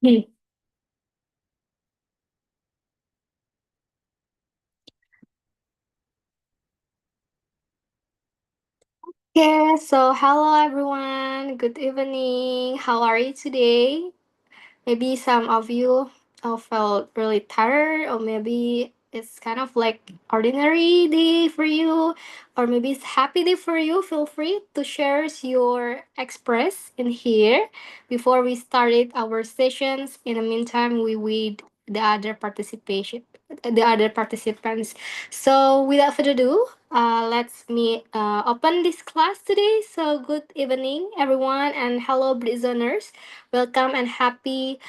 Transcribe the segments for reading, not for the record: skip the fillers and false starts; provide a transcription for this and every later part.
Okay, so hello everyone. Good evening. How are you today? Maybe some of you felt really tired, or maybe it's kind of like ordinary day for you, or maybe it's happy day for you. Feel free to share your express in here before we started our sessions. In the meantime, we wait the other participants. So without further ado, let's me open this class today. So good evening, everyone, and hello, Britzoners. Welcome and happy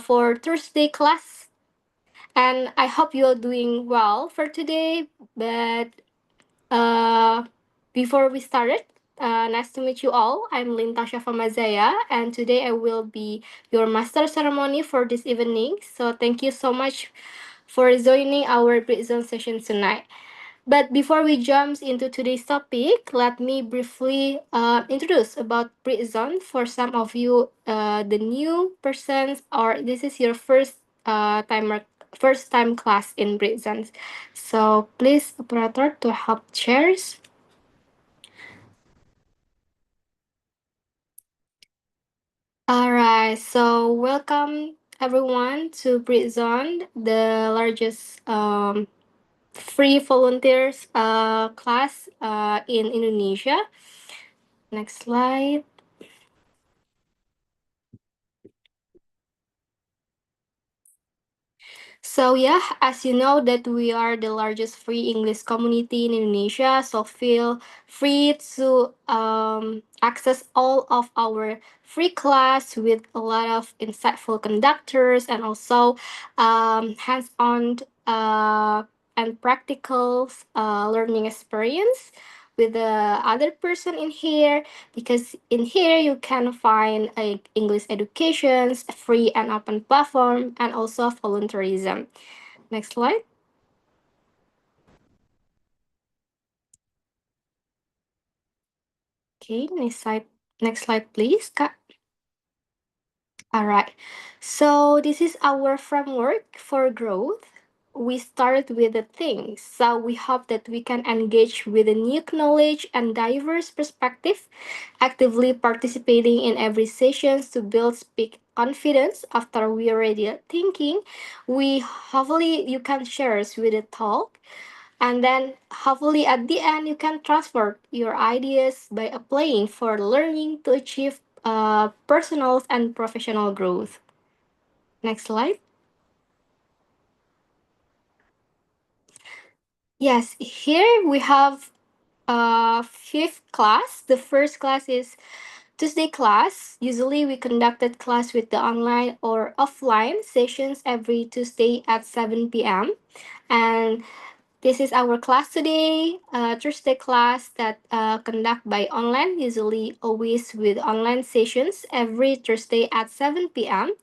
for Thursday class. And I hope you're doing well for today. But uh, before we started, nice to meet you all. I'm Lintasha Famazaya, and today I will be your master ceremony for this evening. So thank you so much for joining our Britzone session tonight. But before we jump into today's topic, let me briefly introduce about Britzone for some of you, the new persons, or this is your first time class in Britzone. So please, operator, to help chairs. All right. So welcome everyone to Britzone, the largest free volunteers class in Indonesia. Next slide. So yeah, as you know that we are the largest free English community in Indonesia, so feel free to access all of our free class with a lot of insightful conductors and also hands-on and practical learning experience with the other person in here, because in here you can find English educations, a free and open platform, and also volunteerism. Next slide. Okay, next slide, please, Kak. All right. So this is our framework for growth. We started with the things. So we hope that we can engage with the new knowledge and diverse perspective, actively participating in every sessions to build speak confidence after we already thinking. We hopefully you can share us with the talk, and then hopefully at the end you can transfer your ideas by applying for learning to achieve personal and professional growth. Next slide. Yes, here we have fifth class. The first class is Tuesday class. Usually we conducted class with the online or offline sessions every Tuesday at 7 p.m. And this is our class today, Thursday class that conduct by online, usually always with online sessions every Thursday at 7 p.m.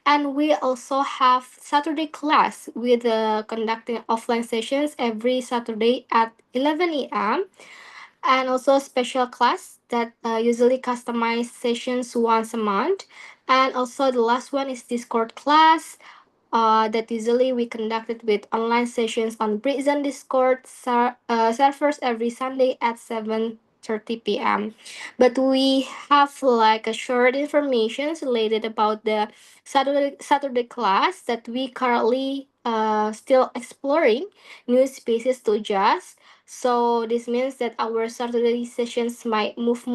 And we also have Saturday class with conducting offline sessions every Saturday at 11 a.m. And also special class that usually customize sessions once a month. And also the last one is Discord class that usually we conducted with online sessions on Britzone Discord servers every Sunday at 7:30 p.m. But we have like a short information related about the Saturday class that we currently still exploring new spaces to adjust. So this means that our Saturday sessions might move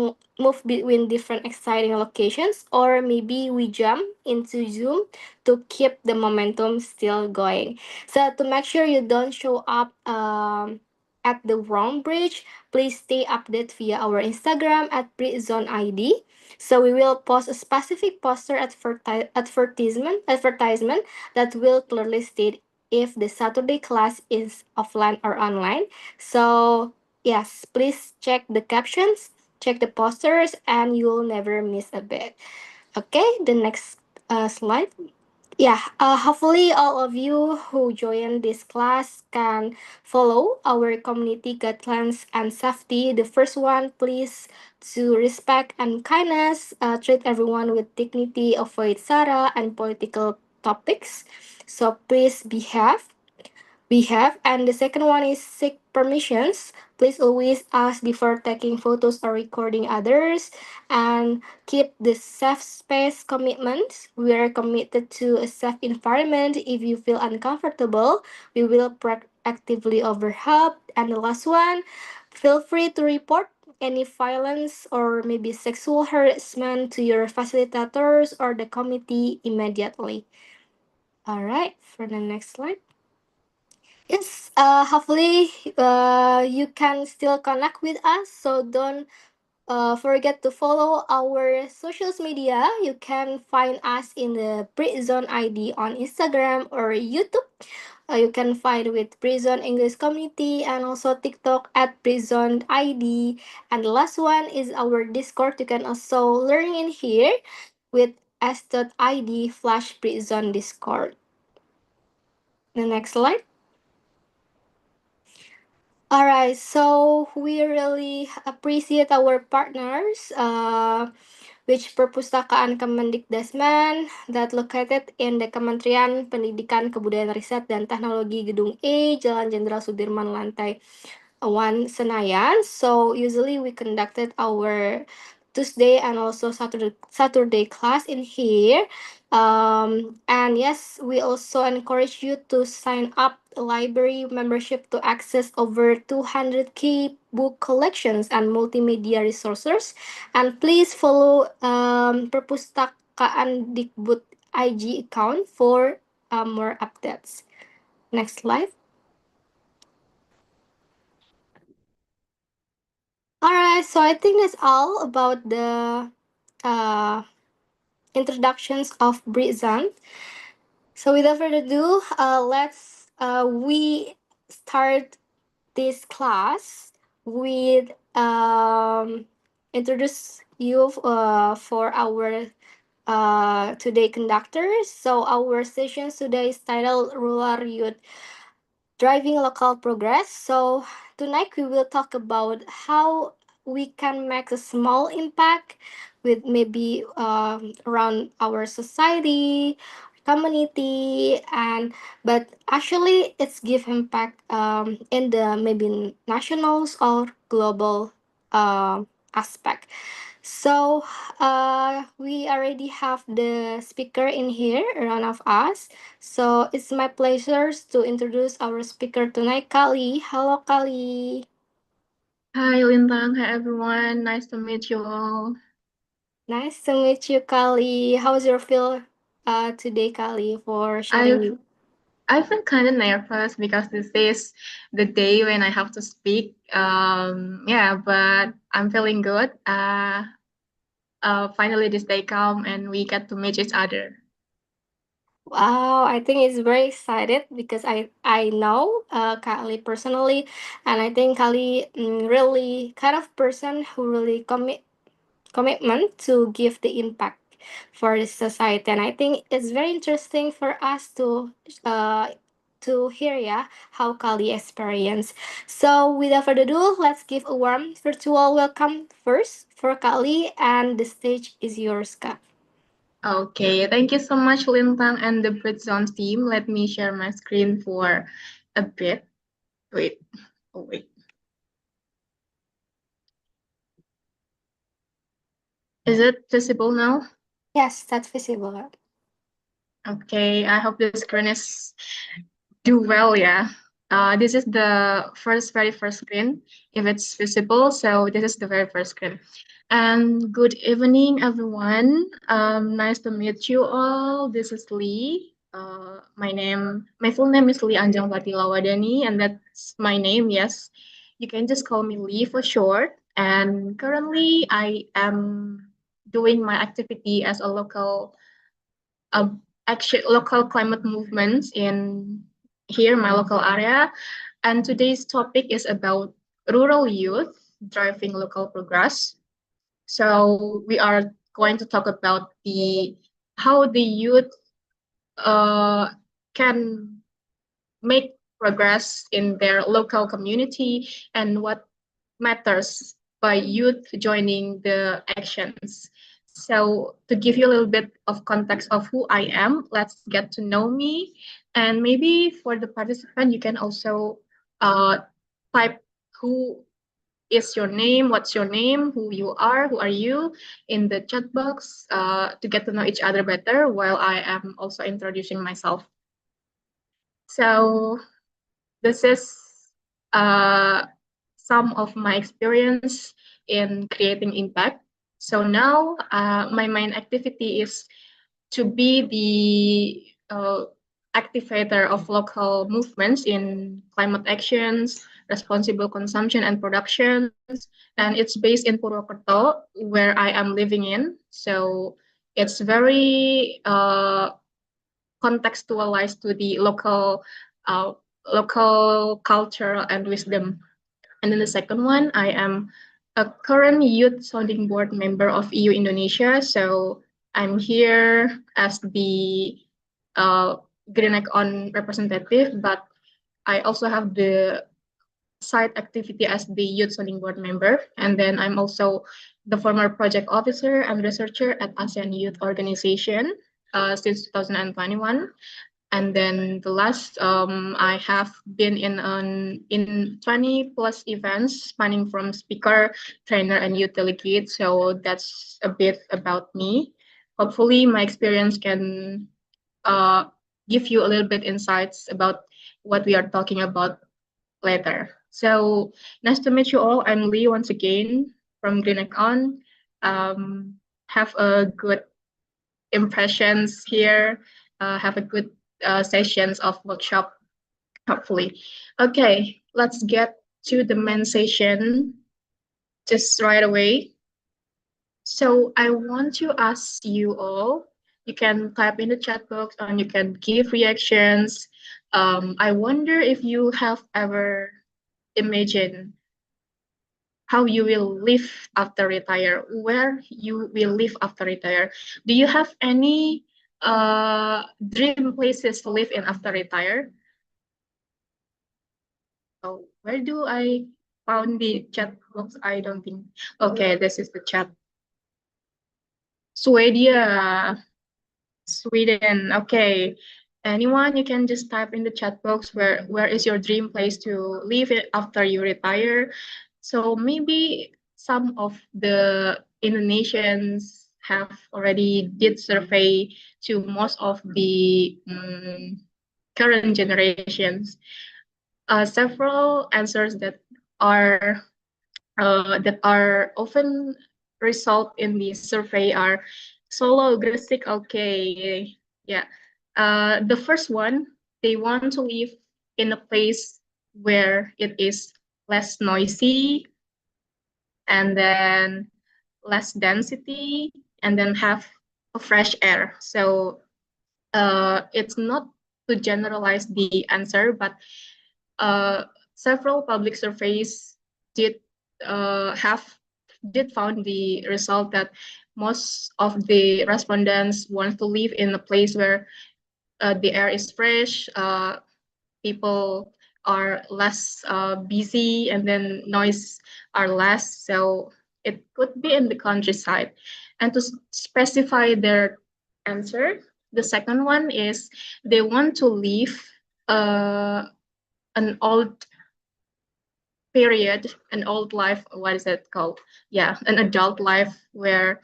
between different exciting locations, or maybe we jump into Zoom to keep the momentum still going. So to make sure you don't show up at the wrong bridge, please stay updated via our Instagram at Britzone ID. So we will post a specific poster advertisement that will clearly state if the Saturday class is offline or online. So yes, please check the captions, check the posters, and you'll never miss a bit. Okay, the next slide. Yeah, hopefully all of you who join this class can follow our community guidelines and safety. The first one, please to respect and kindness, treat everyone with dignity, avoid Sarah and political topics. So please behave. And the second one is seek permissions. Please always ask before taking photos or recording others, and keep the safe space commitment. We are committed to a safe environment. If you feel uncomfortable, we will proactively overhelp. And the last one, feel free to report any violence or maybe sexual harassment to your facilitators or the committee immediately. All right, for the next slide. Yes, hopefully you can still connect with us. So don't forget to follow our social media. You can find us in the Britzone ID on Instagram or YouTube. You can find with Britzone English Community and also TikTok at Britzone ID. And the last one is our Discord. You can also learn in here with s.id flash Britzone Discord. The next slide. All right, so we really appreciate our partners, which Perpustakaan Kemendikdasmen that located in the Kementerian Pendidikan, Kebudayaan Riset dan Teknologi Gedung E, Jalan Jenderal Sudirman Lantai 1 Senayan. So usually we conducted our Tuesday and also Saturday class in here. And yes, we also encourage you to sign up library membership to access over 200K book collections and multimedia resources. And please follow Perpustakaan Dikbud IG account for more updates. Next slide. All right, so I think that's all about the uh, introductions of Britzone. So without further ado, let's we start this class with introduce you for our today conductors. So our session today is titled Rural Youth Driving Local Progress. So tonight we will talk about how we can make a small impact with maybe around our society, community, and but actually it's give impact in the maybe nationals or global aspect. So we already have the speaker in here, one of us. So it's my pleasure to introduce our speaker tonight, Kali. Hello, Kali. Hi, Lintang. Hi, everyone. Nice to meet you all. Nice to meet you, Kali. How's your feel today, Kali, for I've sharing? I've been kind of nervous because this is the day when I have to speak. Yeah, but I'm feeling good. Finally this day come and we get to meet each other. Wow, I think it's very excited because I know Kali personally, and I think Kali really kind of person who really commitment to give the impact for the society. And I think it's very interesting for us to hear, yeah, how Kali experience. So without further ado, let's give a warm virtual welcome first for Kali, and the stage is yours, Kak. Okay, thank you so much, Lintang and the Britzone team. Let me share my screen for a bit. Wait, oh wait. Is it visible now? Yes, that's visible. Okay, I hope the screen is do well, yeah. This is the very first screen, if it's visible. So this is the very first screen. And good evening, everyone. Nice to meet you all. This is Lee. My full name is Lee Anjang Patila Wadhani, and that's my name. Yes, you can just call me Lee for short. And currently, I am doing my activity as a uh, local climate movements in here, my local area. And today's topic is about rural youth driving local progress. So we are going to talk about the how the youth uh, can make progress in their local community and what matters by youth joining the actions. So, to give you a little bit of context of who I am, let's get to know me. And maybe for the participant, you can also type who is your name, what's your name, who are you in the chat box to get to know each other better while I am also introducing myself. So, this is uh, some of my experience in creating impact. So now my main activity is to be the activator of local movements in climate actions, responsible consumption and productions. And it's based in Purwokerto, where I am living in. So it's very contextualized to the uh, local culture and wisdom. And then the second one, I am a current youth sounding board member of EU Indonesia. So I'm here as the uh, Greenec on representative, but I also have the side activity as the youth sounding board member. And then I'm also the former project officer and researcher at ASEAN Youth Organization since 2021. And then the last, I have been in 20 plus events spanning from speaker, trainer, and youth delegate. So that's a bit about me. Hopefully, my experience can uh, give you a little bit insights about what we are talking about later. So nice to meet you all. I'm Lee once again from Greenec On. Have a good impressions here. Have a good sessions of workshop, hopefully. Okay, let's get to the main session just right away. So I want to ask you all, you can type in the chat box and you can give reactions. I wonder if you have ever imagined how you will live after retire, where you will live after retire. Do you have any dream places to live in after retire? Oh, where do I found the chat box? I don't think. Okay, this is the chat. Swedia, Sweden. Okay. Anyone, you can just type in the chat box where is your dream place to live it after you retire. So maybe some of the Indonesians have already did survey to most of the current generations. Several answers that are often result in the survey are solo, aggressive, okay, yeah. The first one, they want to live in a place where it is less noisy and then less density and then have a fresh air. So it's not to generalize the answer, but uh, several public surveys did have did found the result that most of the respondents want to live in a place where the air is fresh, people are less busy, and then noise are less. So it could be in the countryside. And to specify their answer, the second one is they want to live uh, an old period, an old life, what is it called? Yeah, an adult life where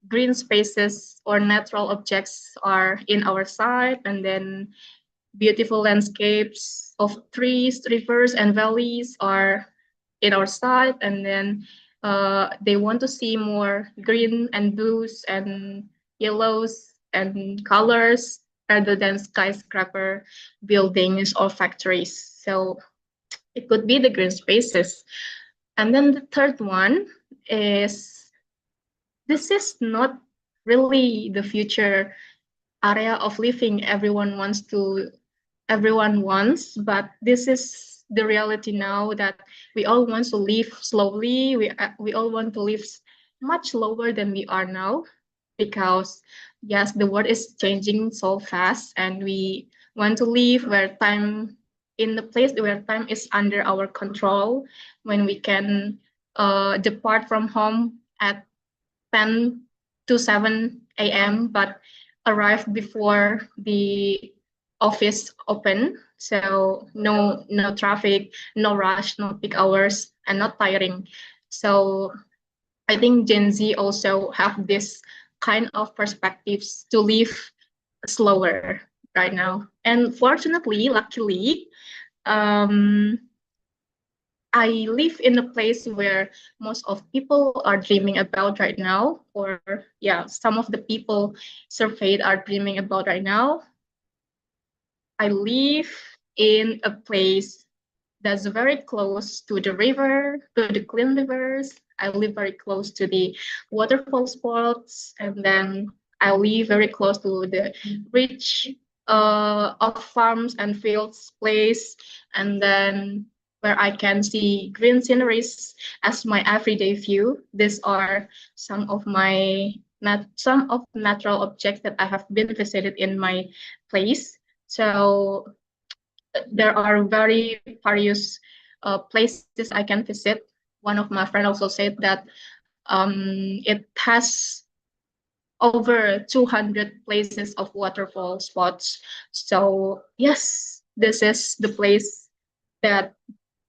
green spaces or natural objects are in our sight, and then beautiful landscapes of trees, rivers, and valleys are in our sight, and then they want to see more green and blues and yellows and colors rather than skyscraper buildings or factories. So it could be the green spaces. And then the third one is this is not really the future area of living everyone wants, but this is the reality now that we all want to live slowly. We all want to live much slower than we are now. because yes, the world is changing so fast, and we want to live where time in the place where time is under our control, when we can depart from home at 10 to 7 a.m. but arrive before the office open. So no traffic, no rush, no peak hours, and not tiring. So I think Gen Z also have this kind of perspectives to live slower right now. And fortunately, luckily, um, I live in a place where most of people are dreaming about right now, or yeah, some of the people surveyed are dreaming about right now. I live in a place that's very close to the river, to the clean rivers. I live very close to the waterfall spots, and then I live very close to the rich of farms and fields place, and then where I can see green sceneries as my everyday view. These are some of my some of natural objects that I have been visited in my place. So there are very various places I can visit. One of my friends also said that it has over 200 places of waterfall spots. So yes, this is the place that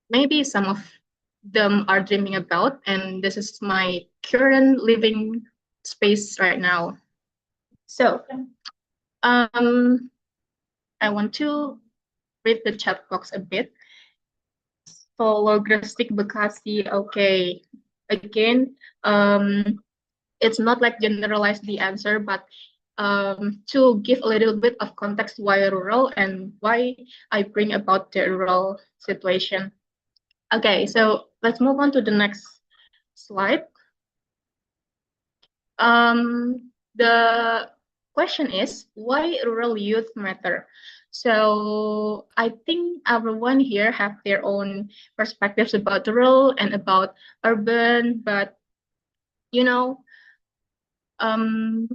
maybe some of them are dreaming about, and this is my current living space right now. So um, I want to read the chat box a bit. Holographic Bekasi. Okay. Again, it's not like generalize the answer, but to give a little bit of context why rural and why I bring about the rural situation. Okay, so let's move on to the next slide. The question is why rural youth matter. So I think everyone here have their own perspectives about rural and about urban, but you know, um,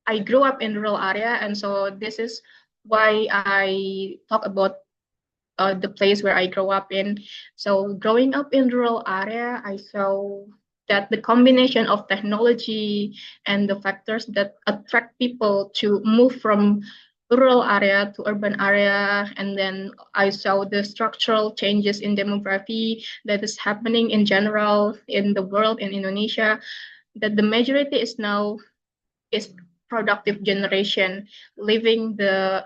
I grew up in rural area, and so this is why I talk about the place where I grew up in. So growing up in rural area, I saw that the combination of technology and the factors that attract people to move from rural area to urban area, and then I saw the structural changes in demography that is happening in general in the world in Indonesia, that the majority is now is productive generation leaving the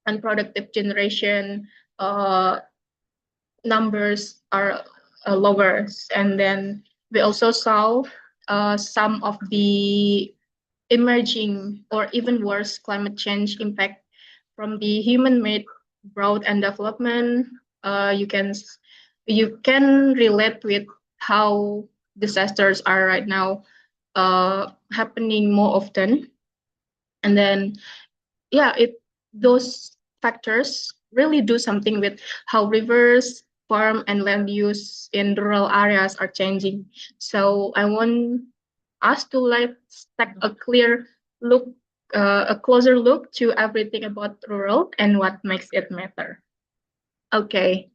unproductive generation uh, numbers are lower. And then we also saw some of the emerging or even worse climate change impact from the human-made growth and development. You can relate with how disasters are right now happening more often. And then yeah, it those factors really do something with how rivers, farm, and land use in rural areas are changing. So I want us to take a clear look, a closer look to everything about rural and what makes it matter. Okay.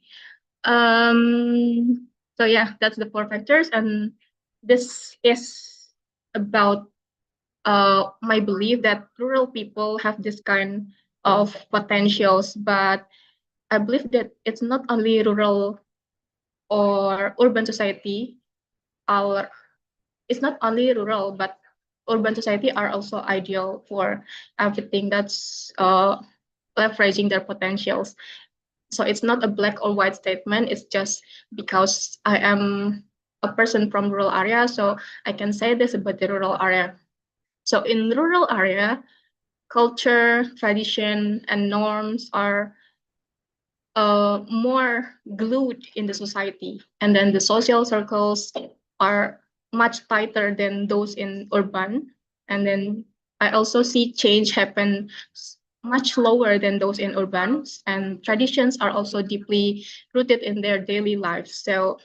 So yeah, that's the four factors, and this is about my belief that rural people have this kind of potentials, but I believe that it's not only rural or urban society, our it's not only rural, but urban society are also ideal for everything that's leveraging their potentials. So it's not a black or white statement. It's just because I am a person from rural area, so I can say this about the rural area. So in rural area, culture, tradition, and norms are more glued in the society. And then the social circles are much tighter than those in urban. And then I also see change happen much lower than those in urban. And traditions are also deeply rooted in their daily lives. So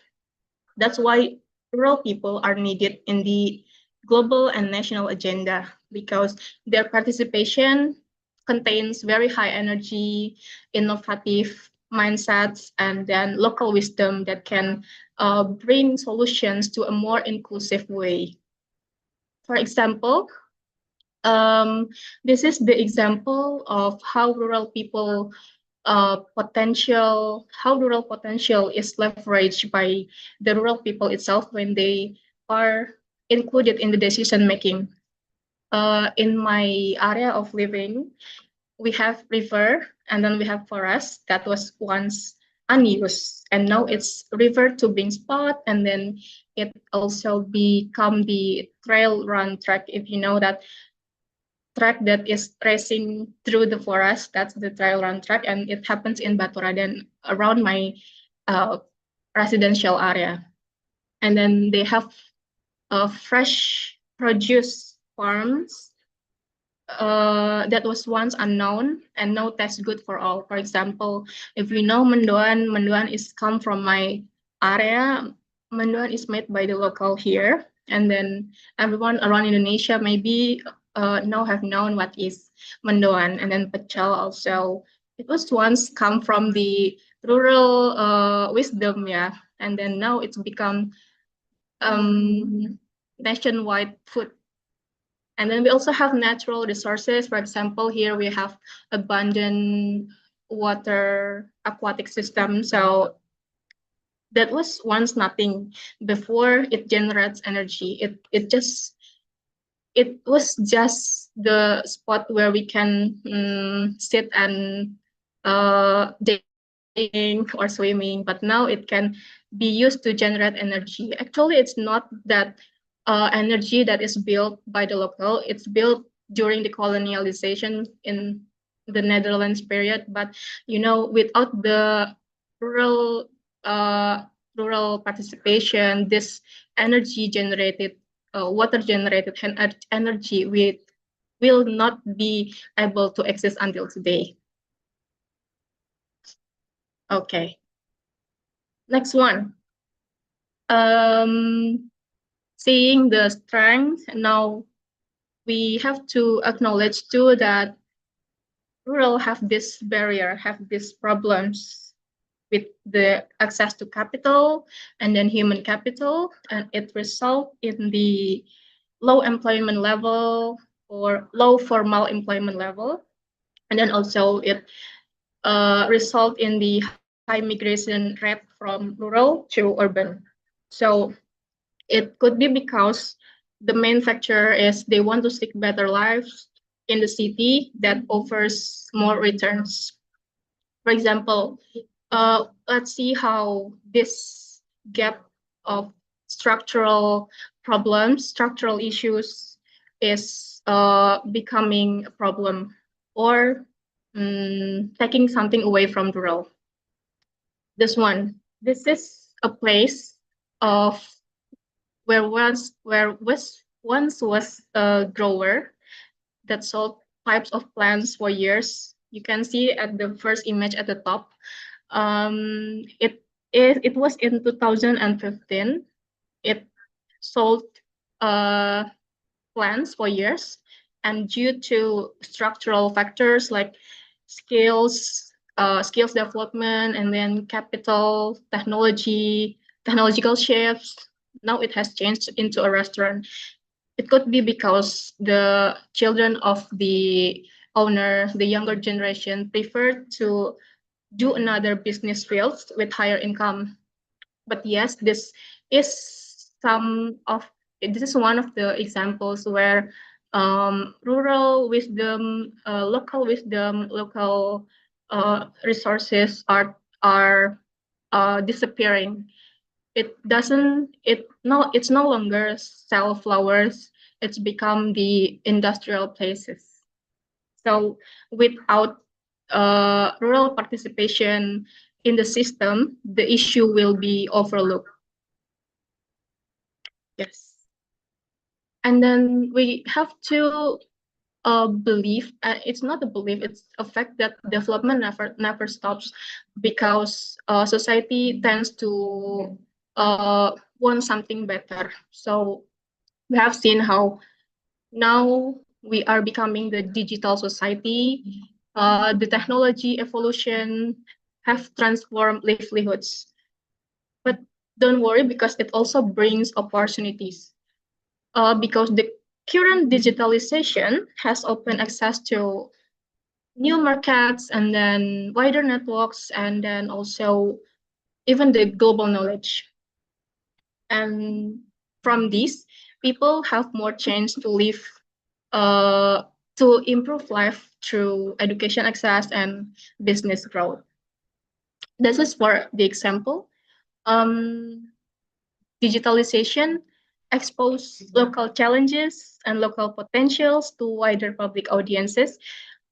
that's why rural people are needed in the global and national agenda because their participation contains very high energy, innovative mindsets, and then local wisdom that can bring solutions to a more inclusive way. For example, um, this is the example of how rural people how rural potential is leveraged by the rural people itself when they are included in the decision making. In my area of living, we have river and then we have forest that was once unused and now it's river to being spot and then it also become the trail run track. If you know that track that is racing through the forest, that's the trail run track, and it happens in Baturaden around my uh, residential area. And then they have fresh produce farms that was once unknown and now tastes good for all. For example, if you know mendoan, mendoan is come from my area. Mendoan is made by the local here, and then everyone around Indonesia maybe now have known what is mendoan, and then pecel also. It was once come from the rural wisdom, yeah, and then now it's become nationwide food. And then we also have natural resources. For example, here we have abundant water aquatic system. So that was once nothing before it generates energy. It was just the spot where we can sit and dating or swimming, but now it can be used to generate energy. Actually, it's not that energy that is built by the local. It's built during the colonialization in the Netherlands period. But without the rural uh, rural participation, this energy generated, water generated energy will not be able to exist until today. Okay, next one. Um, Seeing the strength, now we have to acknowledge too that rural have this barrier, have these problems with the access to capital and then human capital, and it result in the low employment level or low formal employment level, and then also it result in the high migration rate from rural to urban. So it could be because the main factor is they want to seek better lives in the city that offers more returns. For example, let's see how this gap of structural problems, structural issues is becoming a problem or taking something away from rural. This one, this is a place of once was a grower that sold types of plants for years. You can see at the first image at the top. It was in 2015. It sold uh, plants for years, and due to structural factors like skills development, and then capital, technological shifts, now it has changed into a restaurant. It could be because the children of the owner, the younger generation, prefer to do another business fields with higher income. But yes, is some of this is one of the examples where rural wisdom, local resources are disappearing. It's no longer sell flowers. It's become the industrial places. So without rural participation in the system, the issue will be overlooked. Yes. And then we have to believe, it's not a belief, it's a fact that development never stops because society tends to want something better. So We have seen how now we are becoming the digital society. The technology evolution have transformed livelihoods. But don't worry because it also brings opportunities. Because the current digitalization has opened access to new markets and then wider networks and then also even the global knowledge. And from this, people have more chance to live, uh, to improve life through education access and business growth. This is for the example. Um, Digitalization expose local challenges and local potentials to wider public audiences,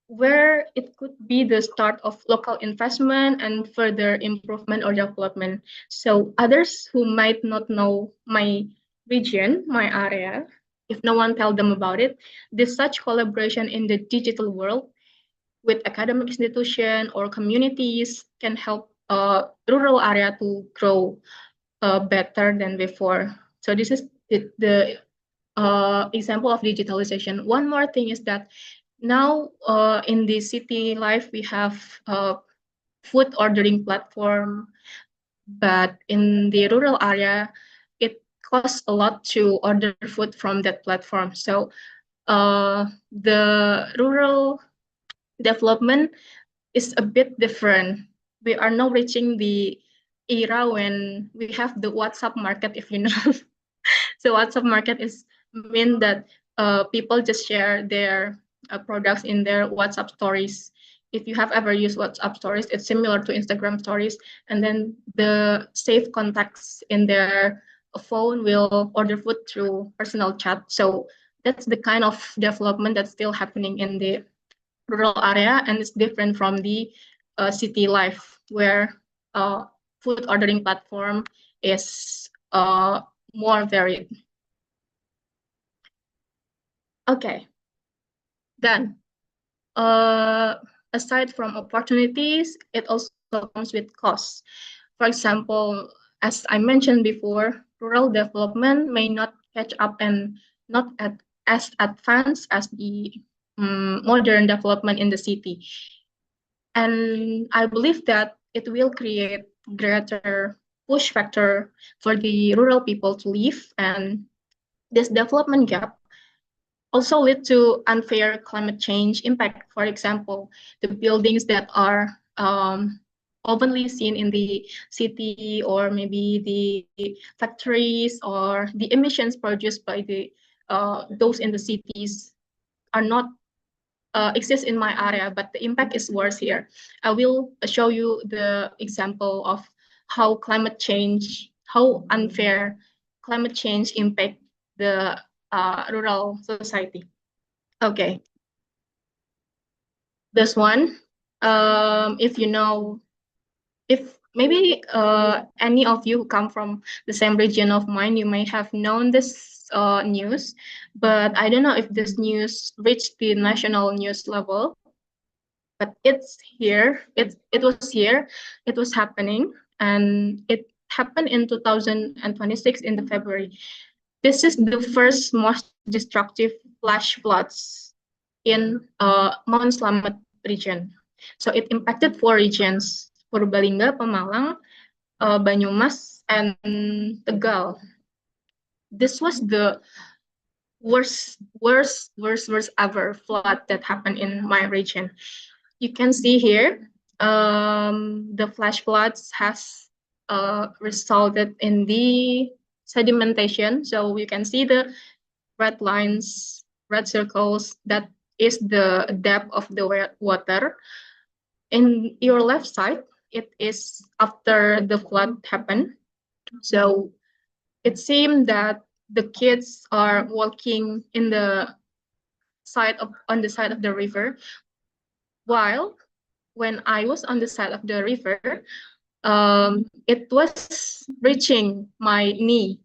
where it could be the start of local investment and further improvement or development. So others who might not know my region, my area, if no one tell them about it, this such collaboration in the digital world with academic institution or communities can help rural area to grow better than before. So this is the example of digitalization. One more thing is that now in the city life we have food ordering platform, but in the rural area it costs a lot to order food from that platform. So the rural development is a bit different. We are now reaching the era when we have the WhatsApp market, if you know. So WhatsApp market is mean that people just share their products in their WhatsApp stories. If you have ever used WhatsApp stories, it's similar to Instagram stories, and then the saved contacts in their phone will order food through personal chat. So that's the kind of development that's still happening in the rural area, and it's different from the city life where uh, food ordering platform is more varied. Okay, then aside from opportunities, it also comes with costs. For example, as I mentioned before, rural development may not catch up and not as advanced as the modern development in the city. And I believe that it will create greater push factor for the rural people to live, and this development gap also lead to unfair climate change impact. For example, the buildings that are openly seen in the city, or maybe the factories or the emissions produced by the those in the cities are not exist in my area, but the impact is worse here. I will show you the example of how climate change, how unfair climate change impact the rural society. Okay, this one. If you know, if maybe any of you who come from the same region of mine, you may have known this news, but I don't know if this news reached the national news level. But it's here. It was here. It was happening, and it happened in 2026 in the February. This is the first most destructive flash floods in Mount Slamet region. So it impacted four regions: Purbalingga, Pemalang, Banyumas, and Tegal. This was the worst ever flood that happened in my region. You can see here, the flash floods has resulted in the sedimentation. So you can see the red lines, red circles, that is the depth of the water. In your left side, it is after the flood happened. So it seemed that the kids are walking in the side of on the side of the river, while when I was on the side of the river, it was reaching my knee.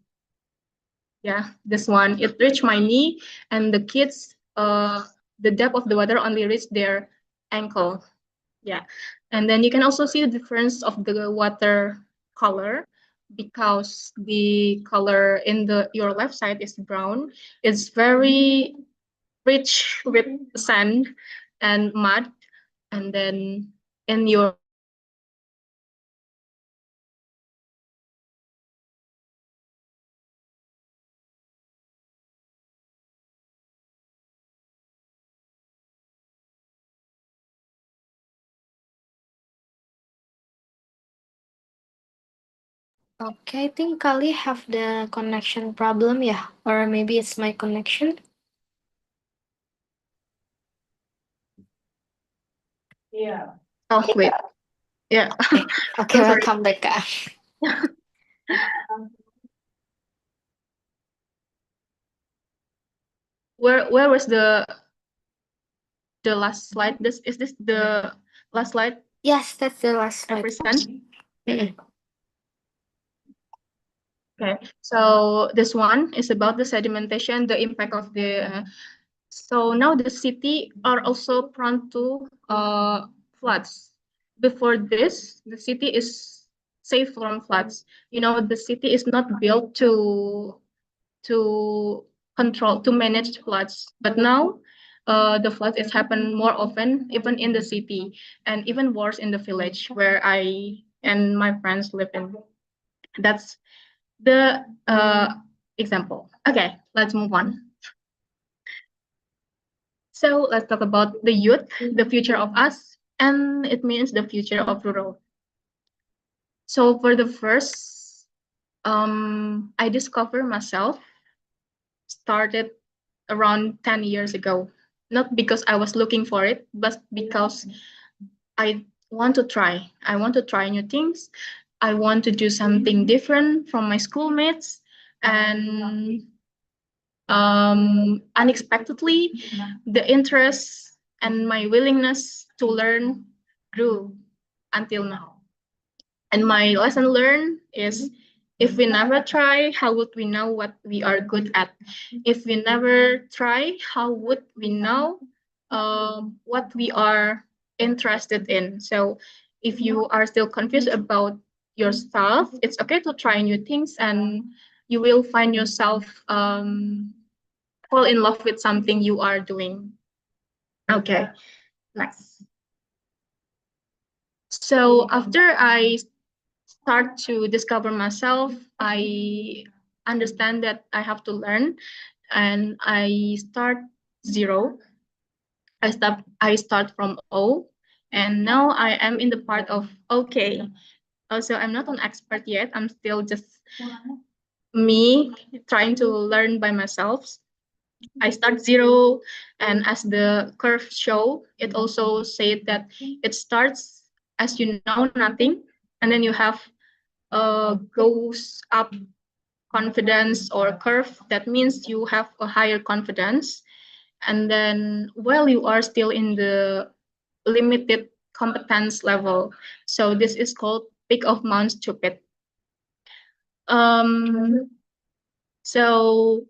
Yeah, this one, it reached my knee, and the kids, the depth of the water only reached their ankle. Yeah, and then you can also see the difference of the water color. because the color in the your left side is brown. It's very rich with sand and mud, and then in your right side it's Okay, I think Kali have the connection problem, yeah, or maybe it's my connection. oh wait, yeah. Okay, okay, So sorry. welcome back, Kak. Where was the last slide? This is this the last slide Yes, that's the last I slide. present? Mm-mm. Okay, so this one is about the sedimentation, the impact of the. So now the city are also prone to floods. Before this, the city is safe from floods. You know, the city is not built to control to manage floods, but now the floods is happen more often, even in the city, and even worse in the village where I and my friends live in. That's the example. Okay, let's move on. So let's talk about the youth, the future of us, and it means the future of rural. So for the first, I discovered myself started around 10 years ago. Not because I was looking for it, but because I want to try. I want to try new things. I want to do something different from my schoolmates. And unexpectedly, the interest and my willingness to learn grew until now. And my lesson learned is if we never try, how would we know what we are good at? If we never try, how would we know what we are interested in? So if you are still confused about yourself, it's okay to try new things and you will find yourself fall in love with something you are doing. Okay, next. So after I start to discover myself, I understand that I have to learn and I start zero. I start from O, and now I am in the part of okay. Also, I'm not an expert yet. I'm still just me trying to learn by myself. I start zero, and as the curve show, it also said that it starts as you know nothing, and then you have goes up confidence or curve. That means you have a higher confidence, and then while you are still in the limited competence level, so this is called peak of Mount Stupid. Um, so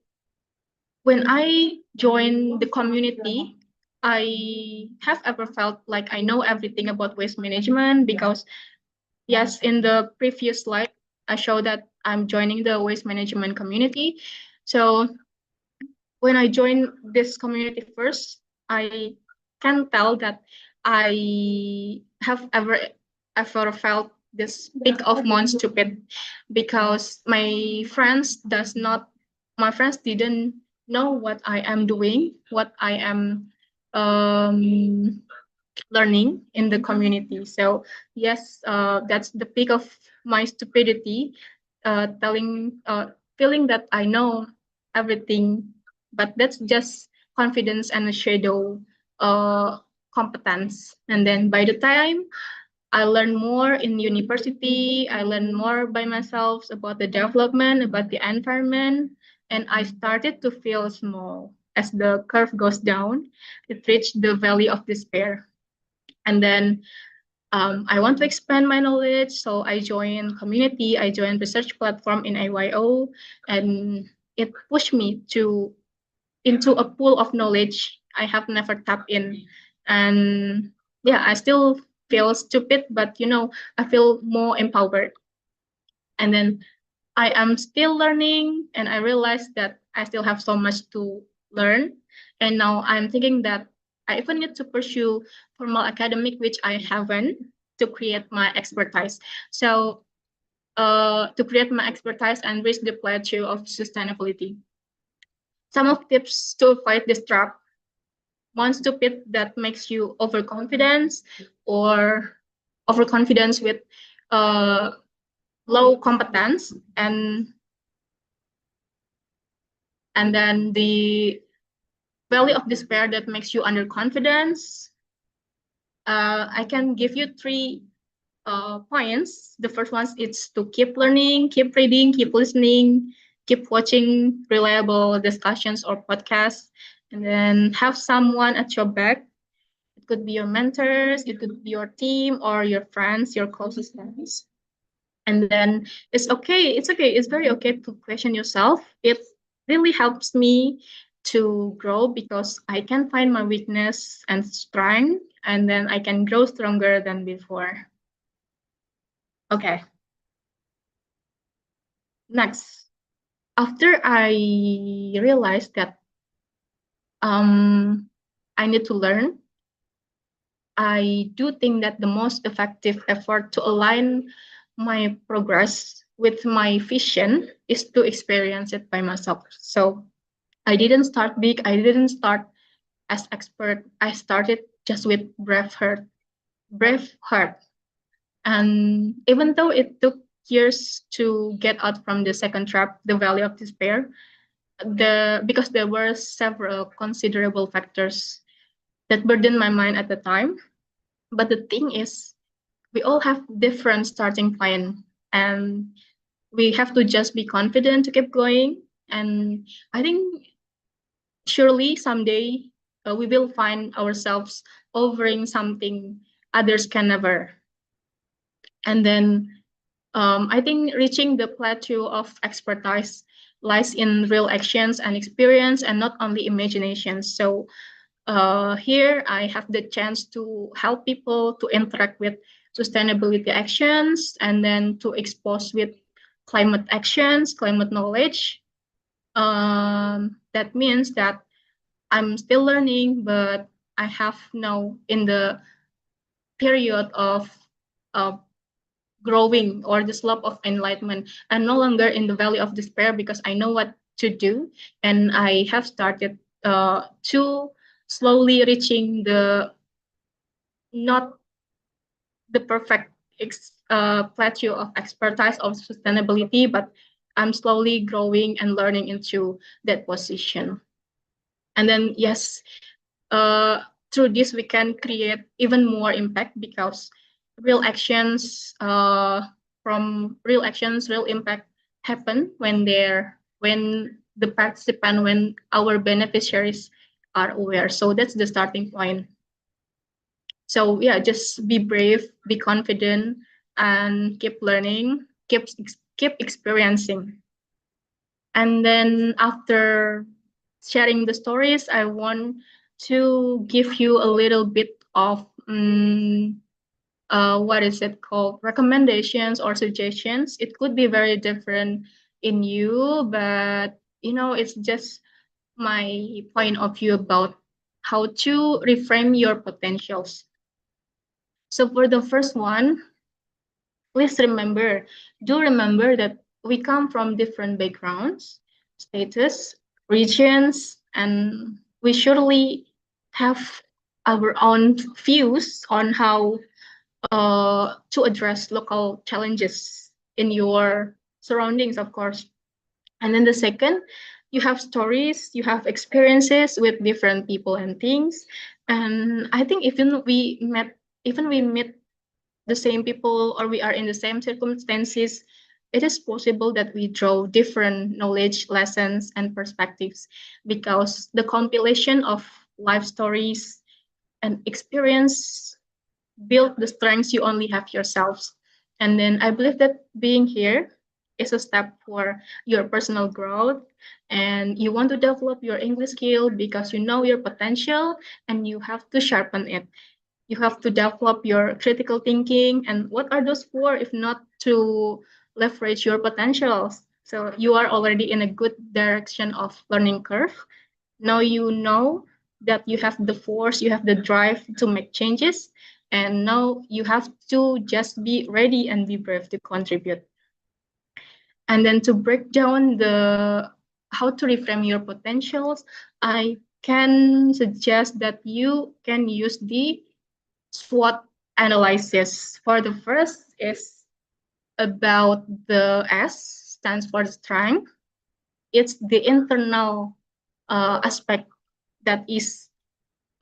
when I joined the community, I have ever felt like I know everything about waste management because, yes, in the previous slide, I showed that I'm joining the waste management community. So when I joined this community first, I can tell that I have ever felt this peak of Mount Stupid because my friends didn't know what I am doing, what I am um, learning in the community. So yes, that's the peak of my stupidity, feeling that I know everything, but that's just confidence and a shadow uh, competence. And then by the time I learn more in university, I learn more by myself about the development, about the environment, and I started to feel small. As the curve goes down, it reached the valley of despair. And then I want to expand my knowledge, so I joined community, I joined research platform in AYO, and it pushed me to into a pool of knowledge I have never tapped in. And yeah, I still feel stupid, but I feel more empowered. And then I am still learning, and I realized that I still have so much to learn. And now I'm thinking that I even need to pursue formal academic, which I haven't, to create my expertise. So, to create my expertise and reach the plateau of sustainability. Some of tips to avoid this trap: one, stupid that makes you overconfidence, or overconfidence with uh, low competence, and then the valley of despair that makes you underconfidence. I can give you three points. The first one is to keep learning, keep reading, keep listening, keep watching reliable discussions or podcasts, and then have someone at your back. It could be your mentors, it could be your team or your friends, your closest friends. And then it's okay. It's okay. It's very okay to question yourself. It really helps me to grow because I can find my weakness and strength, and then I can grow stronger than before. Okay, next. After I realized that um, I need to learn, I do think that the most effective effort to align my progress with my vision is to experience it by myself. So I didn't start big, I didn't start as expert. I started just with brave heart. And even though it took years to get out from the second trap, the valley of despair, because there were several considerable factors that burdened my mind at the time. But the thing is, we all have different starting point, and we have to just be confident to keep going. And I think surely someday we will find ourselves offering something others can never. And then I think reaching the plateau of expertise lies in real actions and experience and not only imagination. So here I have the chance to help people to interact with sustainability actions, and then to expose with climate actions, climate knowledge. That means that I'm still learning, but I have now in the period of uh, growing or the slope of enlightenment. I'm no longer in the valley of despair because I know what to do, and I have started to slowly reaching the not the perfect plateau of expertise of sustainability, but I'm slowly growing and learning into that position. And then yes, uh, through this we can create even more impact because real actions from real actions real impact happen when the participant, when our beneficiaries are aware. So that's the starting point. So yeah, just be brave, be confident, and keep learning, keep experiencing. And then after sharing the stories, I want to give you a little bit of what is it called, recommendations or suggestions. It could be very different in you, but it's just my point of view about how to reframe your potentials. So for the first one, please remember that we come from different backgrounds, status, regions, and we surely have our own views on how to address local challenges in your surroundings, of course. And then the second, you have stories, you have experiences with different people and things. And I think even we meet the same people or we are in the same circumstances, it is possible that we draw different knowledge, lessons, and perspectives because the compilation of life stories and experience build the strengths you only have yourselves. And then I believe that being here is a step for your personal growth, and you want to develop your English skill because you know your potential and you have to sharpen it. You have to develop your critical thinking. And what are those for if not to leverage your potentials. So you are already in a good direction of learning curve. Now you know that you have the force, you have the drive to make changes, and now you have to just be ready and be brave to contribute. And then to break down the how to reframe your potentials, I can suggest that you can use the SWOT analysis. For the first is about the S stands for strength. It's the internal aspect that is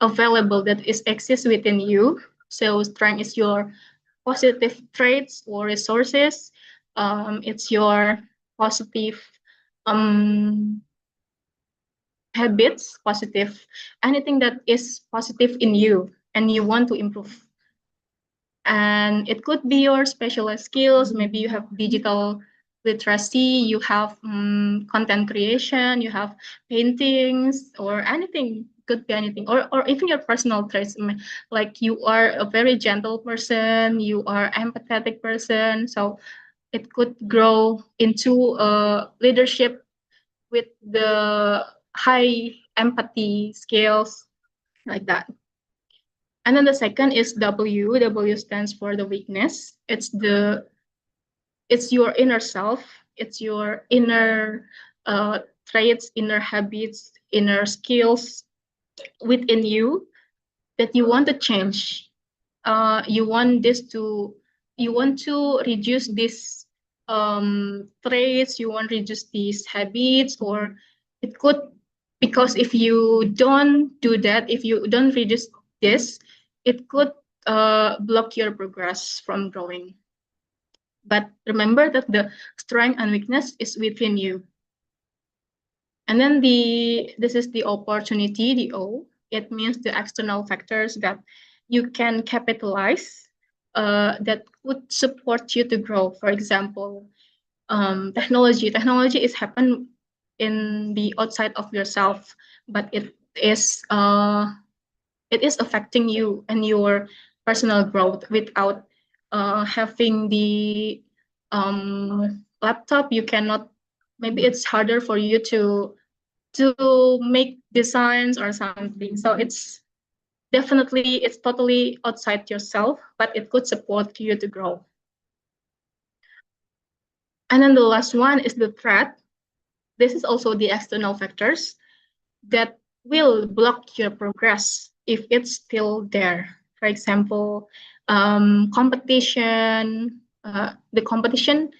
available, that is exists within you. So strength is your positive traits or resources. It's your positive um, habits, positive anything that is positive in you and you want to improve. And it could be your specialized skills. Maybe you have digital literacy, you have content creation, you have paintings, or anything. Could be anything, or even your personal traits. Like you are a very gentle person, you are empathetic person. So it could grow into a leadership with the high empathy skills, like that. And then the second is W. W stands for the weakness. It's your inner self. It's your inner traits, inner habits, inner skills within you that you want to change. You want this to you want to reduce these traits. You want to reduce these habits, or it could, because if you don't do that, if you don't reduce this, it could block your progress from growing. But remember that the strength and weakness is within you. And then this is the opportunity, the O. It means the external factors that you can capitalize, that would support you to grow. For example, technology. Technology is happen in the outside of yourself, but it is affecting you and your personal growth without having the laptop. You cannot, maybe it's harder for you to make designs or something. So it's totally outside yourself, but it could support you to grow. And then the last one is the threat. This is also the external factors that will block your progress if it's still there. For example, competition. The competition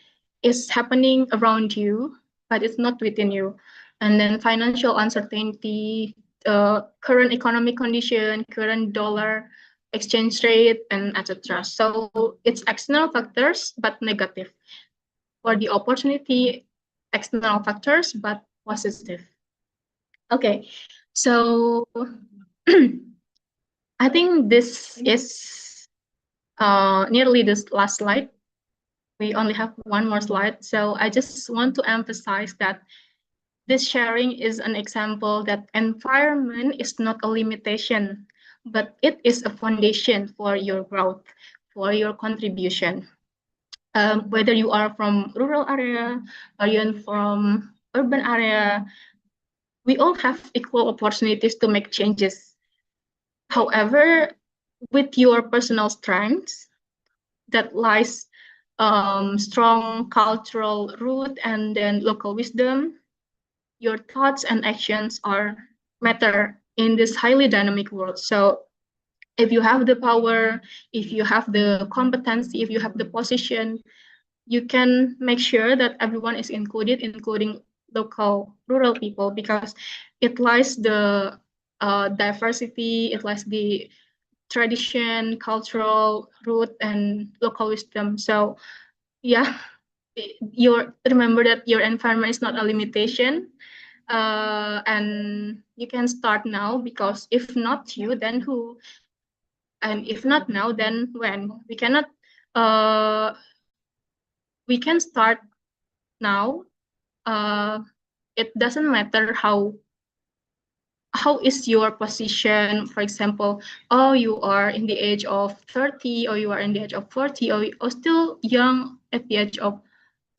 is happening around you, but it's not within you. And then financial uncertainty, current economic condition, current dollar exchange rate, and etc. So it's external factors, but negative. For the opportunity, external factors, but positive. Okay, so I think this is nearly this last slide. We only have one more slide. So I just want to emphasize that this sharing is an example that environment is not a limitation, but it is a foundation for your growth, for your contribution. Whether you are from rural area or you're from urban area, we all have equal opportunities to make changes. However, with your personal strengths, that lies strong cultural root and then local wisdom, your thoughts and actions are matter in this highly dynamic world. So if you have the power, if you have the competency, if you have the position, you can make sure that everyone is included, including local rural people, because it lies the diversity, it lies the tradition, cultural root, and local wisdom. So yeah, your remember that your environment is not a limitation, and you can start now, because if not you, then who? And if not now, then when? Uh, we can start now. Uh, it doesn't matter how is your position. For example, oh, you are in the age of 30, or you are in the age of 40, or still young at the age of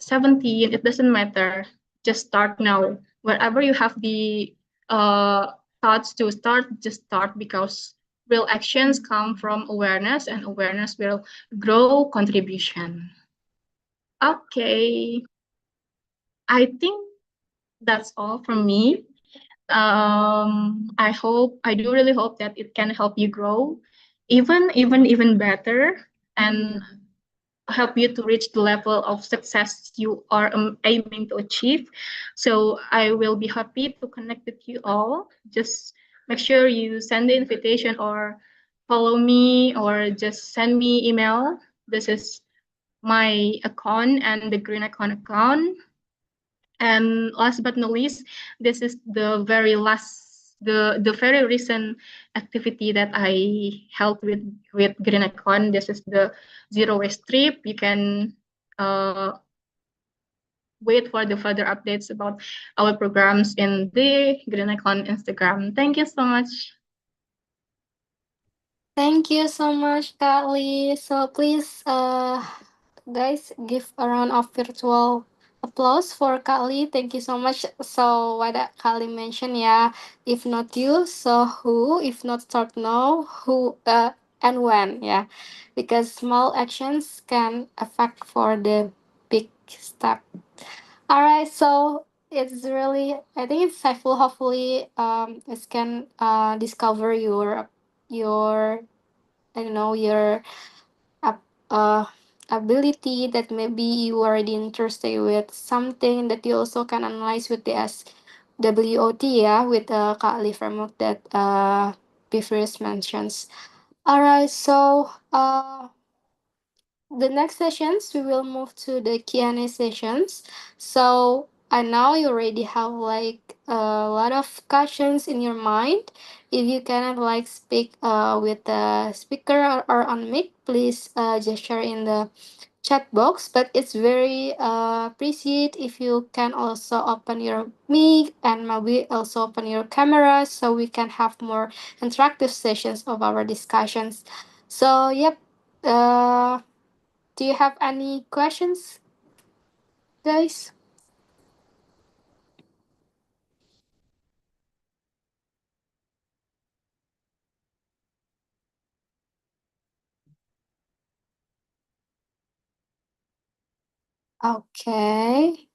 17, it doesn't matter. Just start now. Wherever you have the uh, thoughts to start, just start, because real actions come from awareness, and awareness will grow contribution. Okay, I think that's all from me. I do really hope that it can help you grow even better, and help you to reach the level of success you are aiming to achieve. So I will be happy to connect with you all. Just make sure you send the invitation, or follow me, or just send me email. This is my account and the Green account. And last but not least, this is the very recent activity that I held with Greenec. This is the zero waste trip. You can uh, wait for the further updates about our programs in the Greenec Instagram. Thank you so much. Thank you so much, Kali. So please, guys, give a round of virtual applause for Kali. Thank you so much. So what Kali mentioned, yeah, if not you, so who? If not start now, who? And when? Yeah, because small actions can affect for the big step. All right, so it's really, I think it's helpful. Hopefully, it can discover your I don't know your ab- uh, ability that maybe you already interested with something that you also can analyze with the SWOT, yeah, with the Kali framework that previous mentions. All right, so the next sessions we will move to the Q&A sessions. So I know you already have like a lot of questions in your mind. If you cannot like speak with the speaker or on mic, please just share in the chat box. But it's very appreciate if you can also open your mic and maybe also open your camera so we can have more interactive sessions of our discussions. So yep. Do you have any questions, guys? Okay.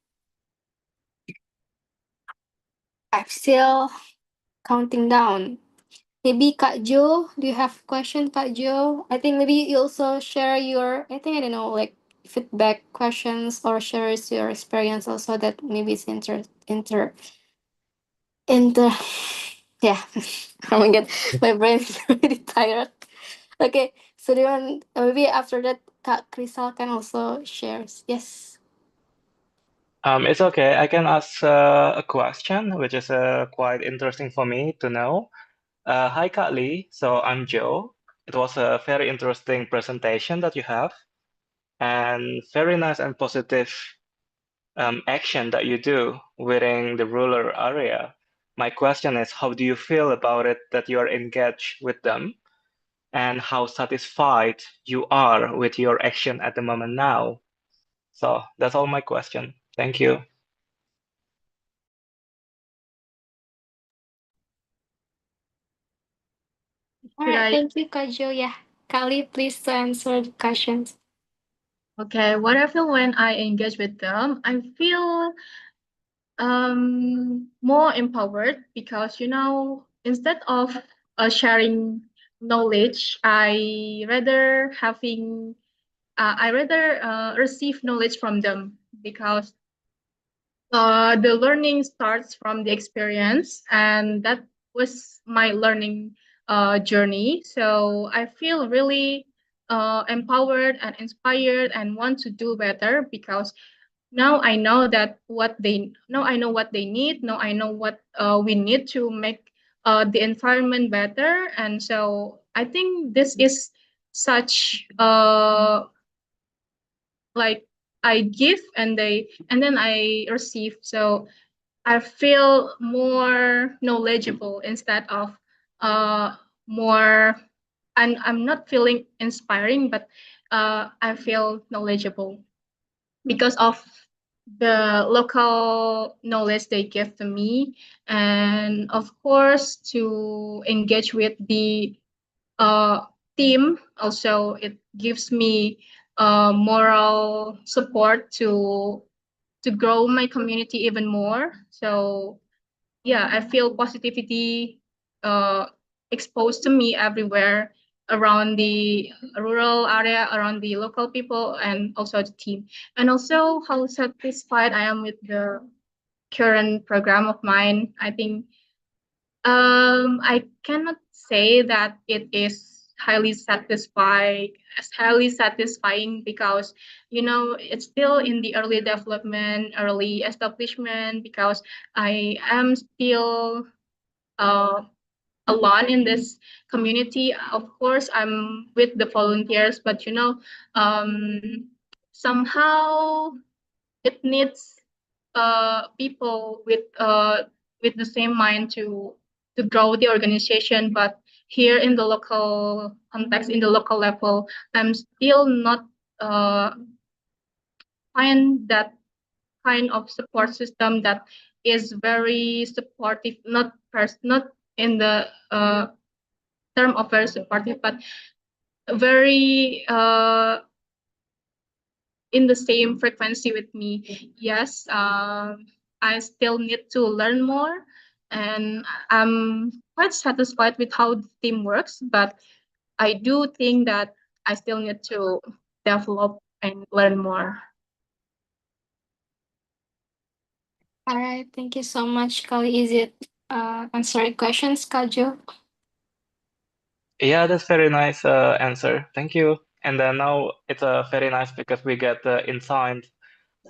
I'm still counting down. Maybe Kak Jo, do you have question, Kak Jo? I think maybe you also share your, I think, I don't know, like feedback questions or shares your experience also that maybe it's inter, yeah. Oh my god, my brain is really tired. Okay, so do you want, maybe after that, Kak Krisal can also share. Yes. It's okay. I can ask a question, which is quite interesting for me to know. Hi, Kali. So I'm Joe. It was a very interesting presentation that you have, and very nice and positive action that you do within the rural area. My question is, how do you feel about it that you are engaged with them, and how satisfied you are with your action at the moment now? So that's all my question. Thank you. All Should right, I? thank you, Kak Jo. Yeah. Kali, please answer the questions. Okay, what I feel when I engage with them, I feel more empowered, because instead of sharing knowledge, I rather receive knowledge from them, because the learning starts from the experience, and that was my learning journey. So I feel really empowered and inspired, and want to do better, because now I know what they need. Now I know what we need to make the environment better. And so I think this is such like I give, and then I receive. So I feel more knowledgeable, instead of uh more. I'm not feeling inspiring, but I feel knowledgeable because of the local knowledge they give to me, and of course to engage with the uh, team. Also, it gives me moral support to grow my community even more. So yeah, I feel positivity uh, exposed to me everywhere around the rural area, around the local people, and also the team. And also how satisfied I am with the current program of mine. I think I cannot say that it is highly satisfying because it's still in the early development, early establishment because I am still uh, alone in this community. Of course, I'm with the volunteers, but um, somehow it needs people with the same mind to grow the organization. But here in the local context, in the local level, I'm still not uh, find that kind of support system that is very supportive. Not in the term of very supportive, but very in the same frequency with me. Yes, I still need to learn more, and I'm quite satisfied with how the team works. But I do think that I still need to develop and learn more. All right, thank you so much, Kali. Is it answering questions, Kajo? Yeah, that's very nice answer. Thank you. And then now it's very nice because we get the insight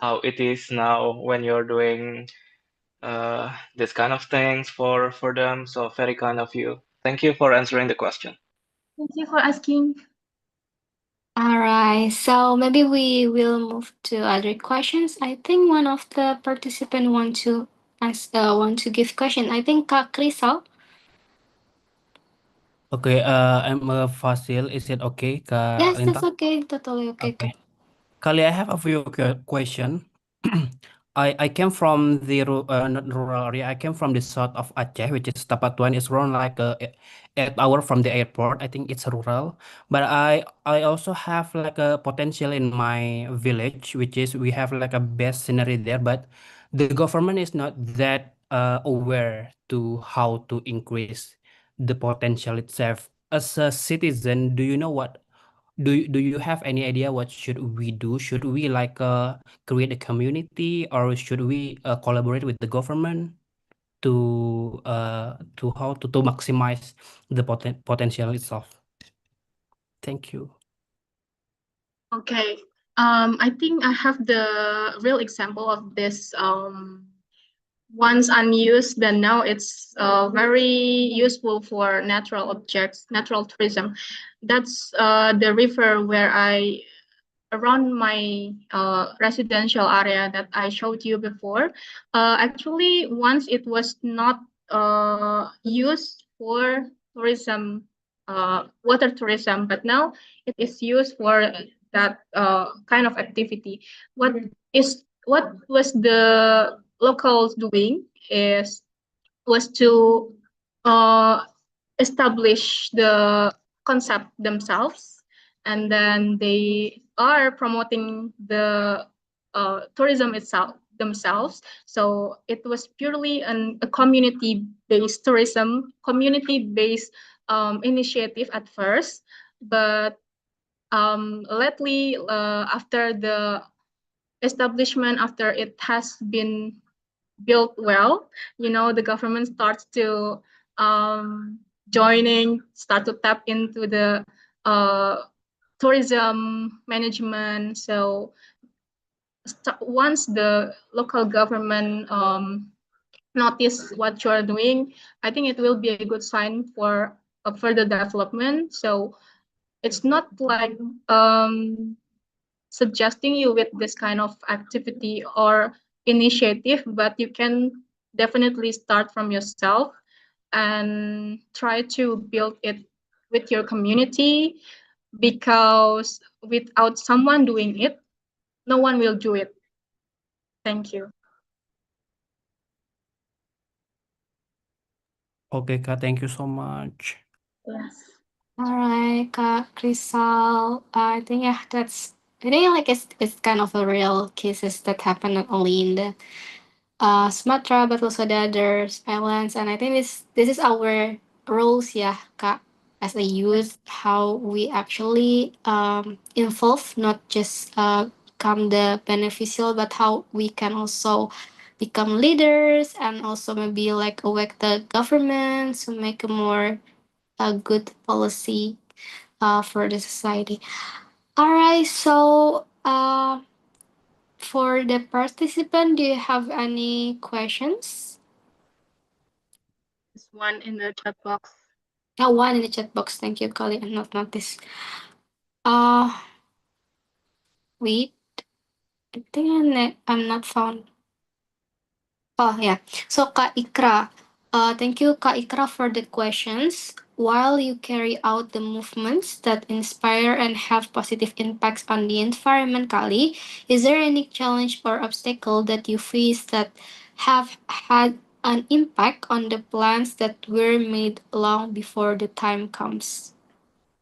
how it is now when you're doing this kind of things for them. So very kind of you. Thank you for answering the question. Thank you for asking. All right, so maybe we will move to other questions. I think one of the participant want to give question. I think Kak Krisal. Okay, I'm Fasil. Is it okay, Kak Yes, that's Linta? okay. Totally okay. Okay. Kali, I have a few question. I came from the not rural area. I came from the south of Aceh, which is Tapatuan. It's around like 8 hour from the airport. I think it's rural, but I also have like a potential in my village, which is we have like a best scenery there, but the government is not that aware to how to increase the potential itself. As a citizen, do you know what? Do you have any idea what should we do? Should we like create a community, or should we collaborate with the government to how to maximize the potential itself? Thank you. Okay. I think I have the real example of this. Once unused, then now it's very useful for natural objects, natural tourism. That's the river where I around my residential area that I showed you before. Actually, once it was not used for tourism, water tourism, but now it is used for that kind of activity. What was the locals doing is was to uh, establish the concept themselves, and then they are promoting the tourism itself themselves. So it was purely a community-based tourism, community-based initiative at first, but lately, after the establishment, after it has been built well, the government starts to um, start to tap into the uh, tourism management. So once the local government notice what you're doing, I think it will be a good sign for a further development. So it's not like suggesting you with this kind of activity or initiative, but you can definitely start from yourself and try to build it with your community, because without someone doing it, no one will do it. Thank you. Okay, Kak, thank you so much. Yes. All right, Kak Crystal. I think yeah, I think like it's kind of a real cases that happen not only in the Sumatra but also the other islands, and I think this is our roles, yeah, Kak, as a youth, how we actually involve, not just become the beneficial, but how we can also become leaders and also maybe like awake the government to make a more a good policy for the society. All right, so for the participant, do you have any questions? There's one in the chat box. One in the chat box. Thank you, Kali. I'm not noticed. Uh, wait. I think I'm not found. Oh, yeah. So, Kak Ikra, thank you, Kak Ikra, for the questions. While you carry out the movements that inspire and have positive impacts on the environment, Kali, is there any challenge or obstacle that you face that have had an impact on the plans that were made long before the time comes?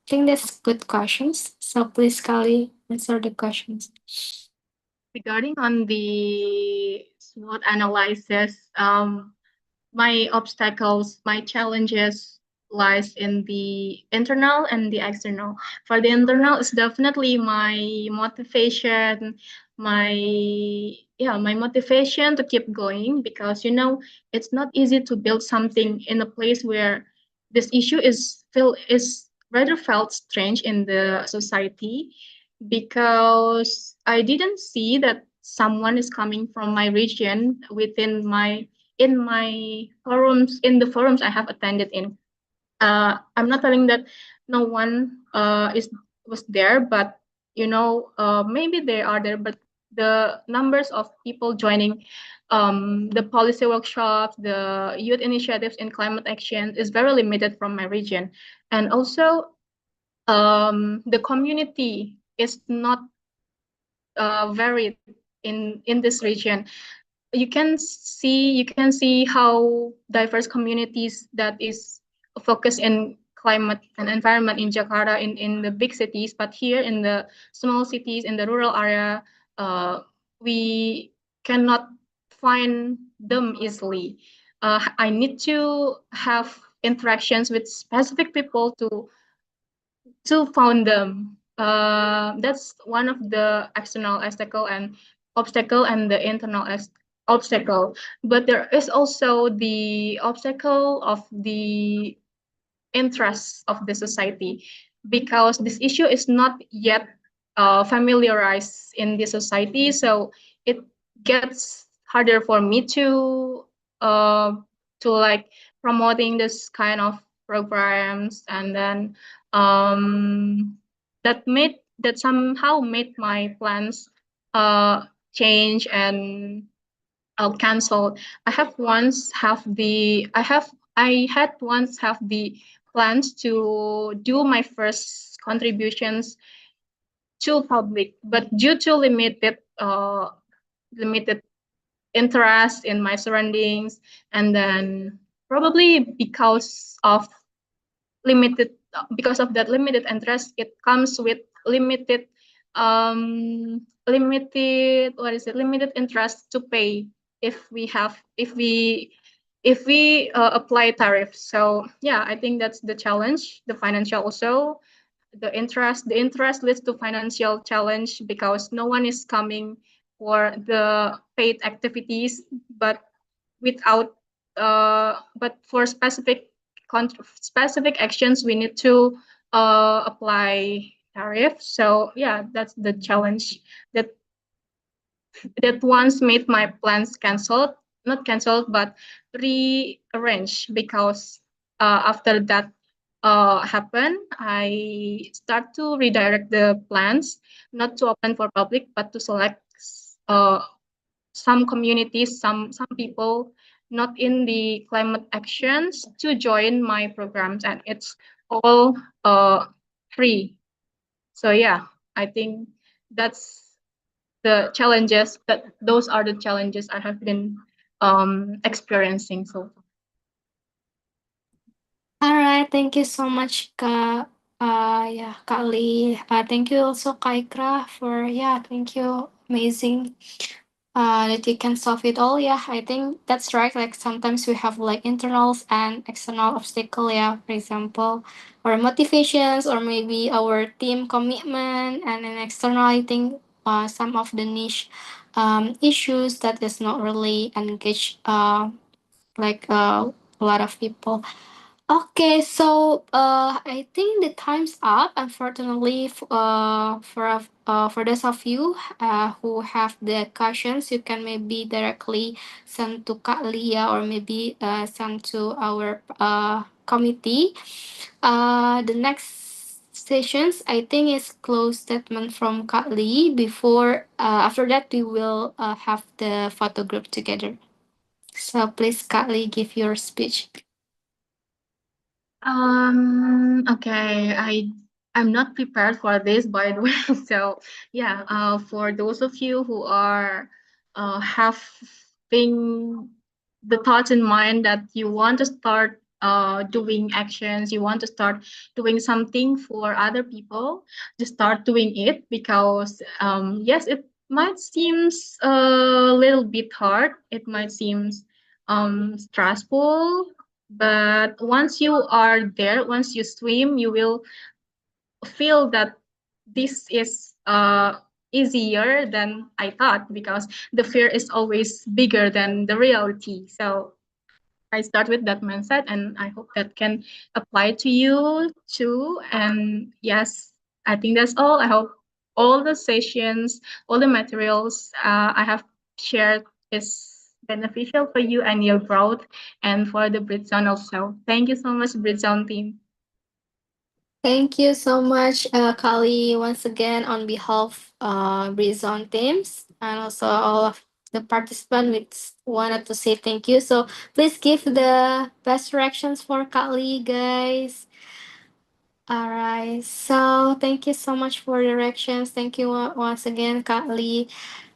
I think that's good questions. So please, Kali, answer the questions. Regarding on the SWOT analysis, my obstacles, my challenges lies in the internal and the external. For the internal, it's definitely my motivation, my my motivation to keep going, because it's not easy to build something in a place where this issue is rather felt strange in the society, because I didn't see that someone is coming from my region within my in my forums in the forums I have attended in. I'm not telling that no one is was there, but maybe they are there, but the numbers of people joining the policy workshops, the youth initiatives in climate action is very limited from my region. And also the community is not varied in this region. You can see how diverse communities that is focused in climate and environment in Jakarta, in the big cities, but here in the small cities, in the rural area, we cannot find them easily. I need to have interactions with specific people to found them. That's one of the external obstacle and the internal obstacle. But there is also the obstacle of the interests of the society, because this issue is not yet familiarized in the society, so it gets harder for me uh, to like promoting this kind of programs, and then that somehow made my plans change and cancel. I had once have the plans to do my first contributions to public, but due to limited interest in my surroundings, and then probably limited because of that limited interest, it comes with limited interest to pay if we apply tariffs. So yeah, I think that's the challenge, the financial also, the interest leads to financial challenge, because no one is coming for the paid activities, but without but for specific actions we need to apply tariff. So yeah, that's the challenge that once made my plans canceled, not canceled, but rearranged, because after that happened, I start to redirect the plans, not to open for public, but to select uh, some communities, some people not in the climate actions to join my programs, and it's all free. So yeah, I think that's the challenges that those are the challenges I have been experiencing so far. All right, thank you so much, yeah, Kak Lee. Thank you also, Kaikra, for yeah, thank you, amazing. That you can solve it all. Yeah, I think that's right. Like sometimes we have like internals and external obstacle. Yeah, for example, our motivations or maybe our team commitment, and then external. I think some of the niche issues that is not really engage like a lot of people. Okay, so I think the time's up. Unfortunately, for those of you who have the questions, you can maybe directly send to Kak Lia or maybe send to our committee. The next sessions, I think, is close statement from Kak Lee. Before after that, we will have the photo group together. So please, Kak Lee, give your speech. Okay, I'm not prepared for this, by the way. So yeah, for those of you who are having the thoughts in mind that you want to start doing actions, you want to start doing something for other people, just start doing it because yes, it might seems a little bit hard. It might seems stressful, but once you are there, once you swim, you will feel that this is easier than I thought because the fear is always bigger than the reality. So I start with that mindset, and I hope that can apply to you too. And yes, I think that's all. I hope all the sessions, all the materials I have shared is beneficial for you and your growth and for the Britzone also. Thank you so much, Britzone team. Thank you so much, Kali, once again on behalf of Britzone teams and also all of the participants. We wanted to say thank you. So please give the best directions for Kali, guys. All right. So thank you so much for directions. Thank you once again, Kali.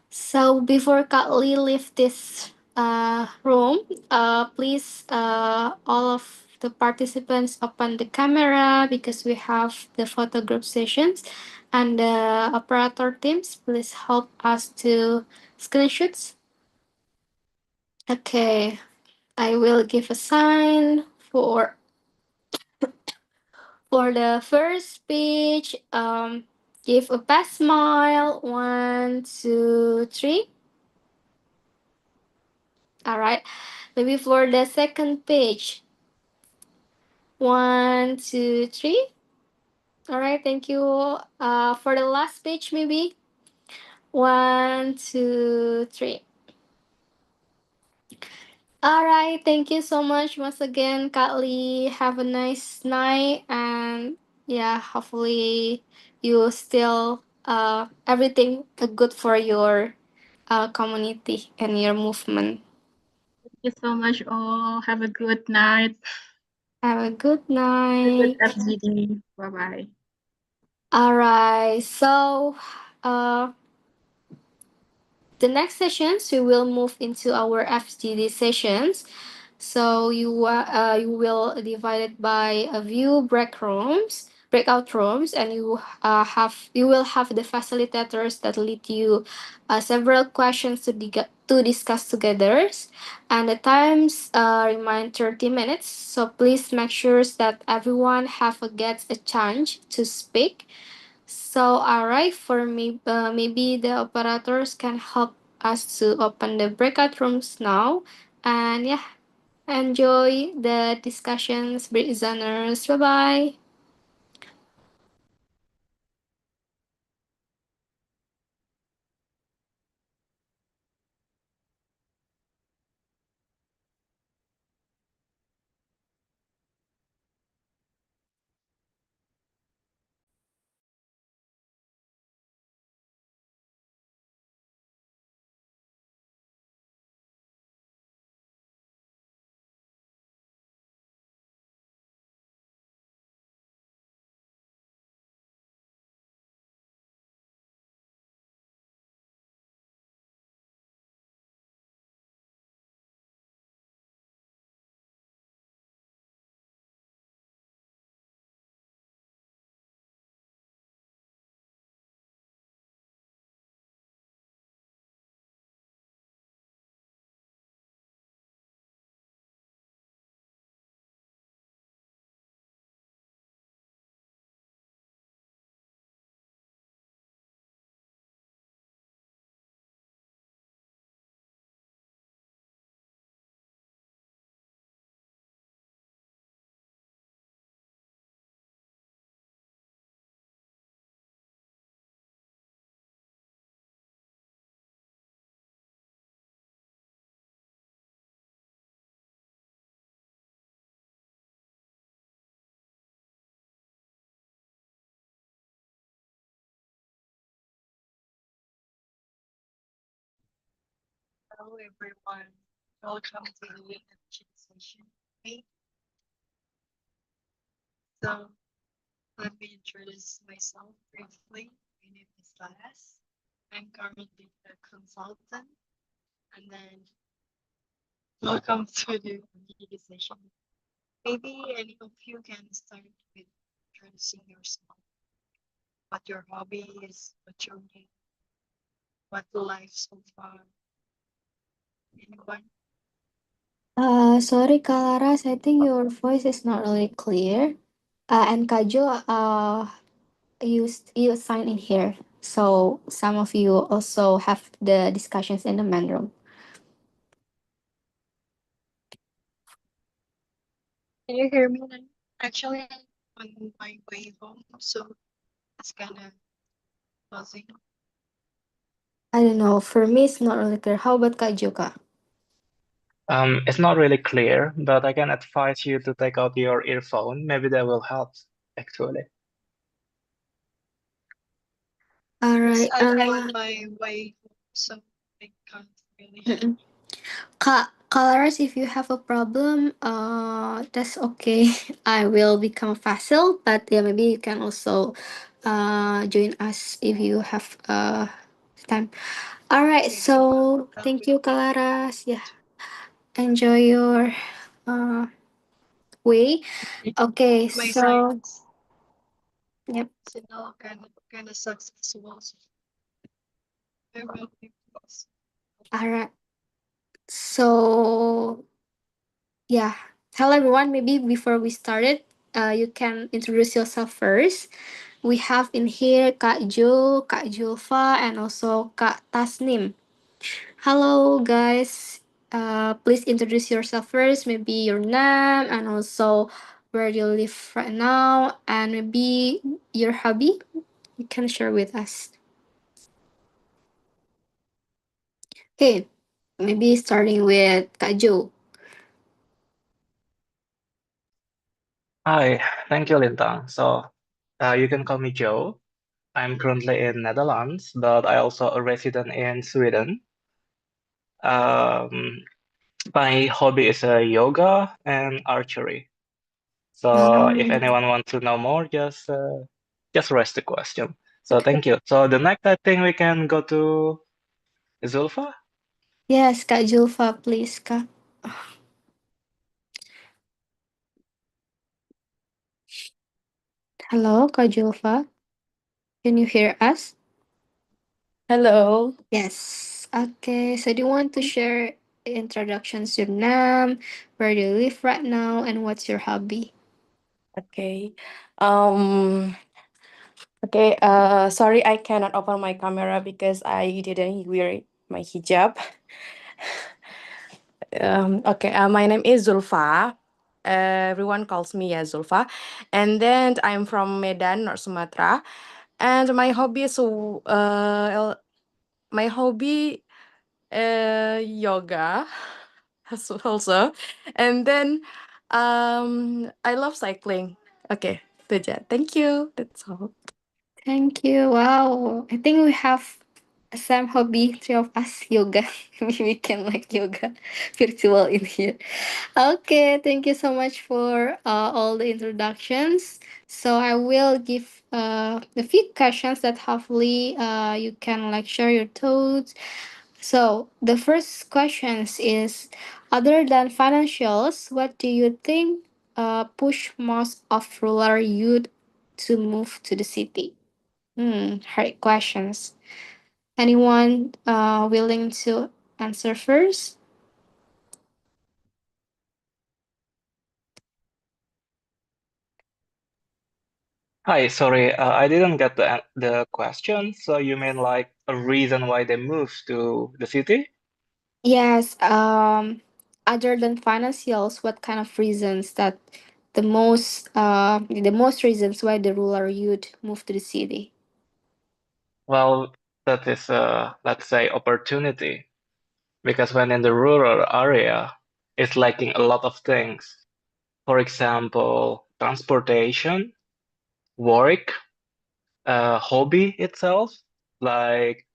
So before Kali leave this room, please all of the participants open the camera because we have the photo group sessions, and the operator teams please help us to screenshots. Okay, I will give a sign for the first speech. Give a best smile. 1, 2, 3. All right. Maybe for the second page. 1, 2, 3. All right, thank you. For the last page, maybe 1, 2, 3. All right, thank you so much once again, Kak Lee. Have a nice night, and yeah, hopefully you still everything good for your community and your movement. Thank you so much, all. Have a good night. Have a good Have a good night. FGD. Bye bye. All right, so uh the next sessions we will move into our FGD sessions. So you will divide it by a view breakout rooms, and you will have the facilitators that lead you several questions to discuss together, and the times remain 30 minutes. So please make sure that everyone gets a chance to speak. So, alright, for me, maybe the operators can help us to open the breakout rooms now. And yeah, enjoy the discussions, Britzoners. Bye bye. Hello everyone, welcome to the education session. Okay, so let me introduce myself briefly. My name is Laras. I'm currently a consultant, and then welcome to the media session. Maybe any of you can start with introducing yourself, what your hobby is, what your name, what life so far. Anyone? Sorry, Kalaras, I think your voice is not really clear. And Kajo, you sign in here. So some of you also have the discussions in the main room. Can you hear me now? Actually, on my way home, so it's kind of buzzing. I don't know. For me, it's not really clear. How about Kajo, Kak? It's not really clear, but I can advise you to take out your earphone. Maybe that will help, actually. All Yes, right. I'm on my way home, so I can't really. Mm-mm. Kalaras, if you have a problem, that's okay. I will become facile, but yeah, maybe you can also join us if you have time. All right. Okay, So I'll thank be you, Kalaras. Yeah, enjoy your uh way. Okay. my So science. yep. Signal kind of sucks as well. So I will be please. All right. So yeah, tell everyone maybe before we started, you can introduce yourself first. We have in here Kak Jo, Kak Julfa, and also Kak Tasnim. Hello, guys. Please introduce yourself first. Maybe your name and also where you live right now, and maybe your hobby. You can share with us. Okay, maybe starting with Kak Jo. Hi, thank you, Lintang. So, you can call me Joe. I'm currently in Netherlands, but I also a resident in Sweden. Um, my hobby is yoga and archery. So, if Um, anyone wants to know more, just raise the question. So, thank you. So, the next, I think we can go to Zulfa. yes, Kak Julfa, please, Kak. Hello, Kak Julfa. Can you hear us? Hello. Yes. Okay. So, do you want to share introductions to Nam, where do you live right now, and what's your hobby? Okay. Um okay, sorry I cannot open my camera because I didn't wear my hijab. Okay, my name is Zulfa. Everyone calls me Zulfa. And then I'm from Medan, North Sumatra. And my hobby yoga also. And then I love cycling. Okay, itu aja. Thank you. That's all. Thank you. Wow. I think we have a same hobby, three of us, yoga. Maybe we can like yoga virtual in here. Okay, thank you so much for all the introductions. So I will give a few questions that hopefully you can like share your thoughts. So the first questions is, other than financials, what do you think push most of rural youth to move to the city? Hard questions. Anyone willing to answer first? Hi, sorry, I didn't get the question. So, you mean like a reason why they moved to the city? Yes. Other than financials, what kind of reasons that the most reasons why the rural youth move to the city? Well, that is let's say, opportunity. Because when in the rural area, it's lacking a lot of things. For example, transportation, work, hobby itself. Like,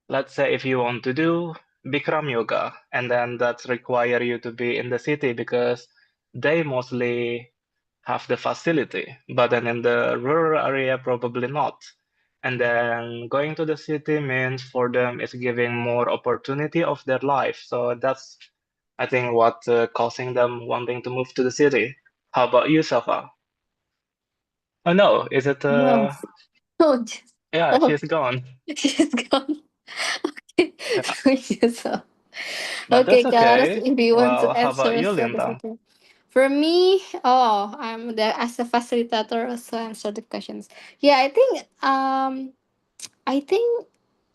let's say if you want to do Bikram yoga, and then that's require you to be in the city because they mostly have the facility, but then in the rural area probably not. And then going to the city means for them is giving more opportunity of their life. So that's I think what causing them wanting to move to the city. How about you, Safa? Oh no, is it? No. Oh, Yeah, oh, she's gone. she's gone. Okay. Yeah, So, but okay, that's Kalaras, okay. if you want to Well, how answer, about you, so that's Linda? okay. For me, oh, I'm the as a facilitator also answer the questions. Yeah, I think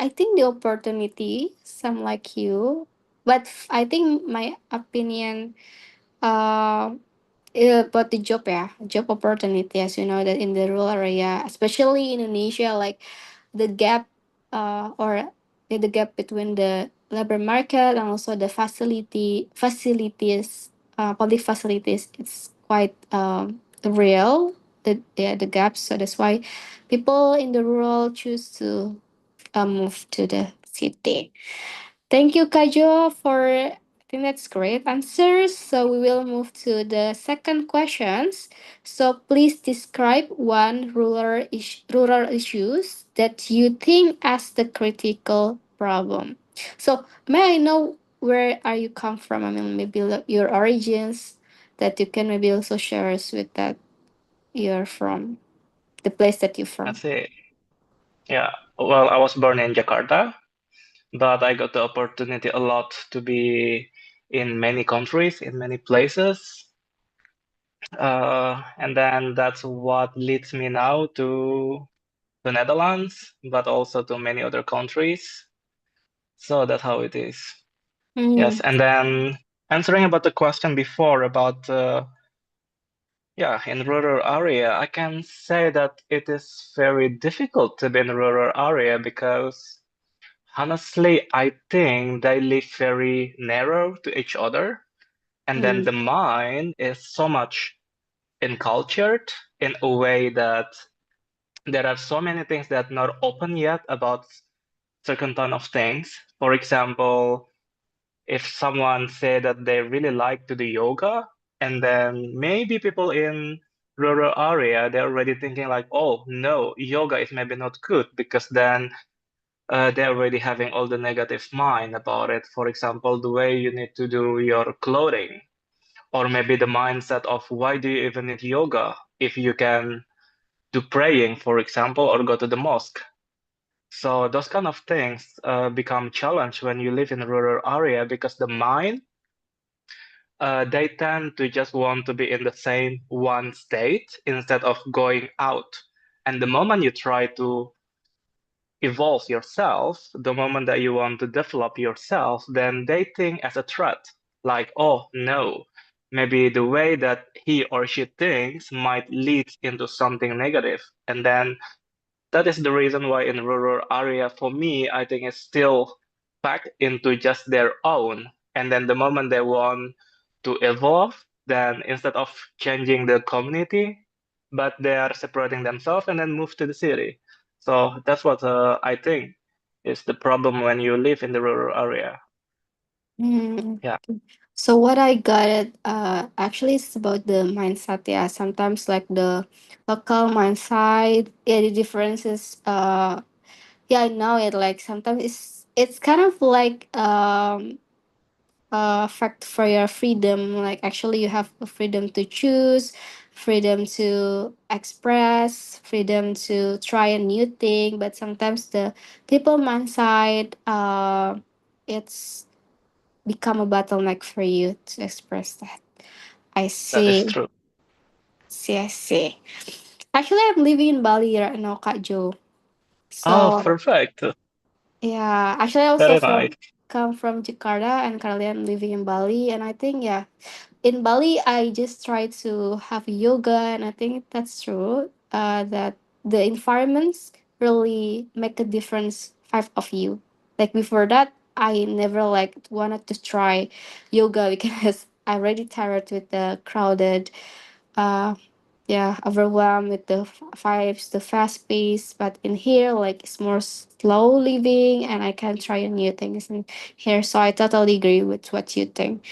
I think the opportunity, some like you, but I think my opinion, uh, about the job, yeah, job opportunity, as you know that in the rural area, especially in Indonesia, like the gap, or the gap between the labor market and also the facilities, public facilities, it's quite real, the gaps. So that's why people in the rural choose to move to the city. Thank you, Kajo, for I think that's great answers. So we will move to the second questions. So please describe one rural issues that you think as the critical problem. So may I know where are you come from? I mean, maybe your origins that you can maybe also share us with that you're from, the place that you're I from. see. Yeah. Well, I was born in Jakarta, but I got the opportunity a lot to be in many countries, in many places. And then that's what leads me now to the Netherlands, but also to many other countries. So that's how it is. Yes, Mm. and then answering about the question before about yeah, in rural area, I can say that it is very difficult to be in rural area because honestly, I think they live very narrow to each other, and then Mm. the mind is so much encultured in a way that there are so many things that not open yet about certain ton of things. For example, if someone say that they really like to do yoga, and then maybe people in rural area they're already thinking like, oh no, yoga is maybe not good because then they're already having all the negative mind about it. For example, the way you need to do your clothing, or maybe the mindset of why do you even need yoga if you can do praying, for example, or go to the mosque. So those kind of things become challenge when you live in a rural area because the mind they tend to just want to be in the same one state instead of going out. And the moment you try to evolve yourself, the moment that you want to develop yourself, then they think as a threat. Like, oh no, maybe the way that he or she thinks might lead into something negative. And then that is the reason why in rural area, for me, I think it's still packed into just their own. And then the moment they want to evolve, then instead of changing the community, but they are separating themselves and then move to the city. So that's what I think is the problem when you live in the rural area. Mm. Yeah, So what I got it, actually it's about the mindset. Yeah, sometimes like the local mindset, yeah, the differences. Yeah, I know it. Like sometimes it's kind of like fact for your freedom. Like actually you have the freedom to choose, freedom to express, freedom to try a new thing. But sometimes the people mindset, it's become a bottleneck for you to express that. I that is see. true. I see. Actually, I'm living in Bali right now, Kak Jo. Oh, So perfect. yeah, actually, I also Very nice. come from Jakarta, and currently I'm living in Bali. And I think yeah, in Bali, I just try to have yoga, and I think that's true. That the environments really make a difference. Five of you. Like before that, I never like wanted to try yoga because I'm already tired with the crowded. Uh, yeah, overwhelmed with the vibes, the fast pace. But in here, like it's more slow living, and I can try new things in here. So I totally agree with what you think.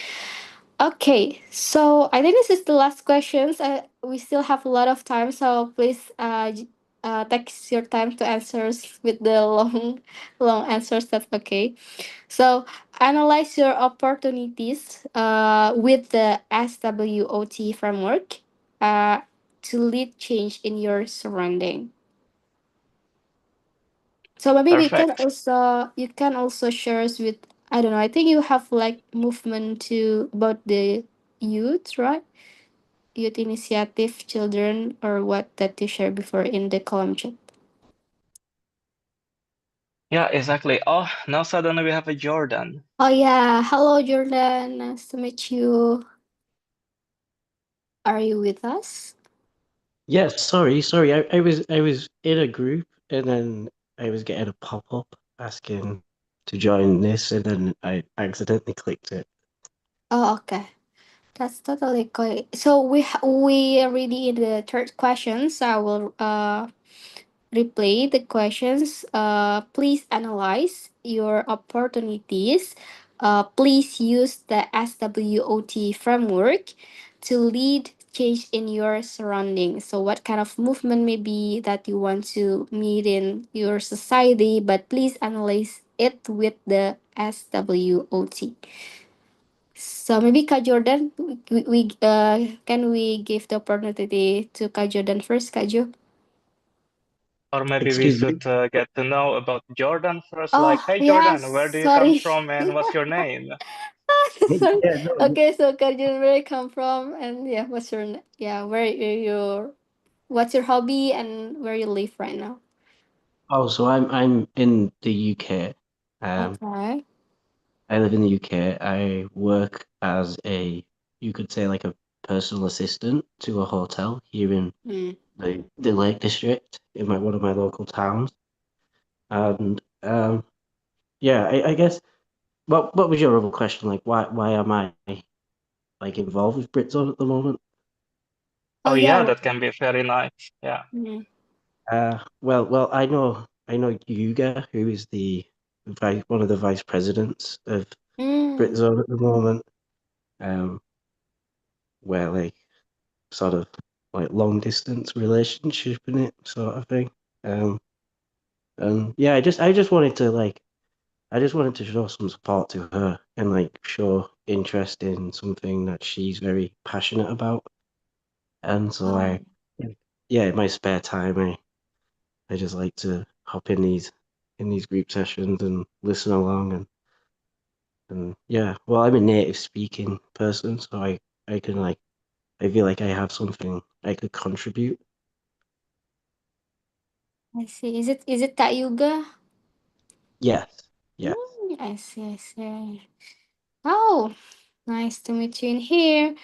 Okay, so I think this is the last questions. We still have a lot of time, so please take your time to answers with the long answers. That's okay. So analyze your opportunities with the SWOT framework to lead change in your surrounding. So maybe Perfect. you can also share us with, I don't know, I think you have like movement to about the youth, right? Youth initiative, children, or what that you shared before in the column chat. Yeah, exactly. Oh, now suddenly we have a Jordan. Oh yeah, hello Jordan, nice to meet you. Are you with us? Yes, sorry. I was in a group and then I was getting a pop-up asking to join this and then I accidentally clicked it. Oh okay. That's totally good. So we are already in the third question. So I will replay the questions. Please analyze your opportunities. Please use the SWOT framework to lead change in your surroundings. So what kind of movement maybe that you want to meet in your society, but please analyze it with the SWOT. So maybe Kak Jordan, can we give the opportunity to Kak Jordan first, Kak Jo? Or maybe we Excuse me. should get to know about Jordan first. Oh Like, hey yes, Jordan, where do you come sorry. from and what's your name? Sorry. Yeah, no, Okay, so Kak Jordan, where you come from, and yeah, where your what's your hobby and where you live right now? oh, so I'm in the UK. Um, Okay. I live in the UK. I work as you could say like a personal assistant to a hotel here in Hmm. the Lake District in one of my local towns. And yeah, I guess what was your other question? Like why am I like involved with Britzone at the moment? Oh Oh yeah. yeah, that can be very nice. Yeah. Mm. Well, I know Yuga, who is the one of the vice presidents of Mm. Britzone at the moment. Um, where like sort of like long distance relationship in it sort of thing. Um, and yeah, I just wanted to I just wanted to show some support to her and like show interest in something that she's very passionate about. And so Oh, yeah, in my spare time, I just like to hop in these group sessions and listen along and yeah. Well, I'm a native speaking person, so I can like I feel like I have something I could contribute. I see. Is it Kak Yuga? Yes, yes. I see. I see. Oh, nice to meet you in here.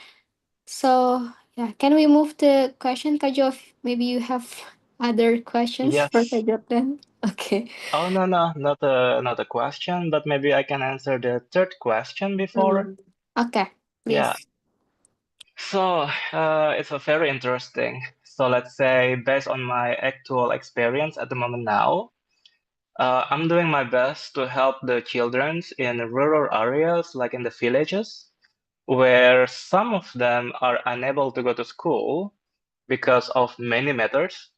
So yeah, can we move the question, Kajo? Maybe you have other questions for Yes. Kajo then. Okay. Oh no, no, not a question, but maybe I can answer the third question before. Mm. Okay, Yeah. please. So it's a very interesting. So let's say based on my actual experience at the moment now, I'm doing my best to help the children in rural areas, like in the villages, where some of them are unable to go to school because of many matters.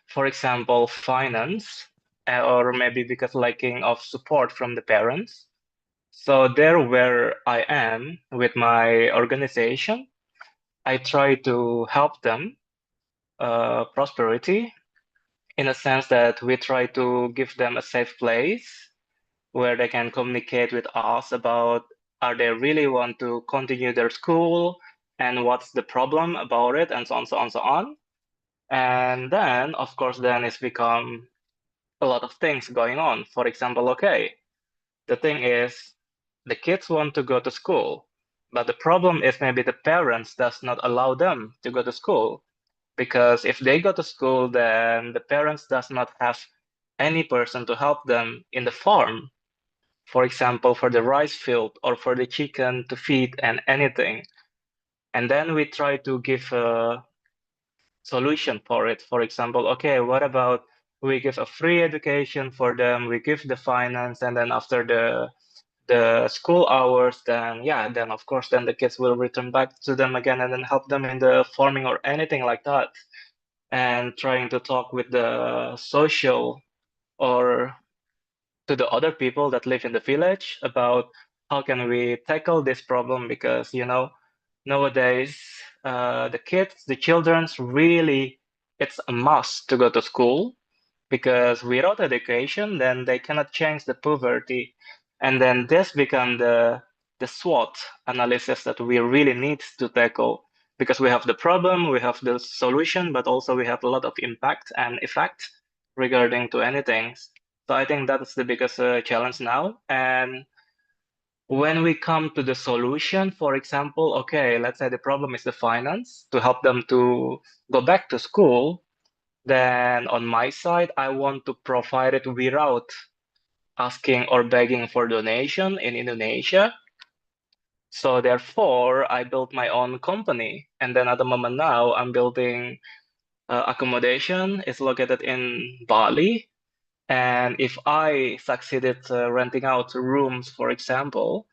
For example, finance, or maybe because lacking of support from the parents. So there where I am with my organization, I try to help them prosperity in a sense that we try to give them a safe place where they can communicate with us about are they really want to continue their school and what's the problem about it and so on so on so on. And then of course then it's become a lot of things going on. For example, okay, the thing is the kids want to go to school, but the problem is maybe the parents does not allow them to go to school, because if they go to school then the parents does not have any person to help them in the farm, for example, for the rice field or for the chicken to feed and anything. And then we try to give solution for it. For example, okay, what about we give a free education for them, we give the finance, and then after the school hours, then yeah, then of course, then the kids will return back to them again and then help them in the farming or anything like that. And trying to talk with the social or to the other people that live in the village about how can we tackle this problem, because nowadays the kids, the children's really, it's a must to go to school, because without education then they cannot change the poverty, and then this become the SWOT analysis that we really need to tackle, because we have the problem, we have the solution, but also we have a lot of impact and effect regarding to anything. So I think that's the biggest challenge now. And when we come to the solution, for example, okay, let's say the problem is the finance to help them to go back to school, then on my side, I want to provide it without asking or begging for donation in Indonesia. So therefore, I built my own company. And then at the moment now, I'm building accommodation. It's located in Bali. And if I succeeded renting out rooms, for example,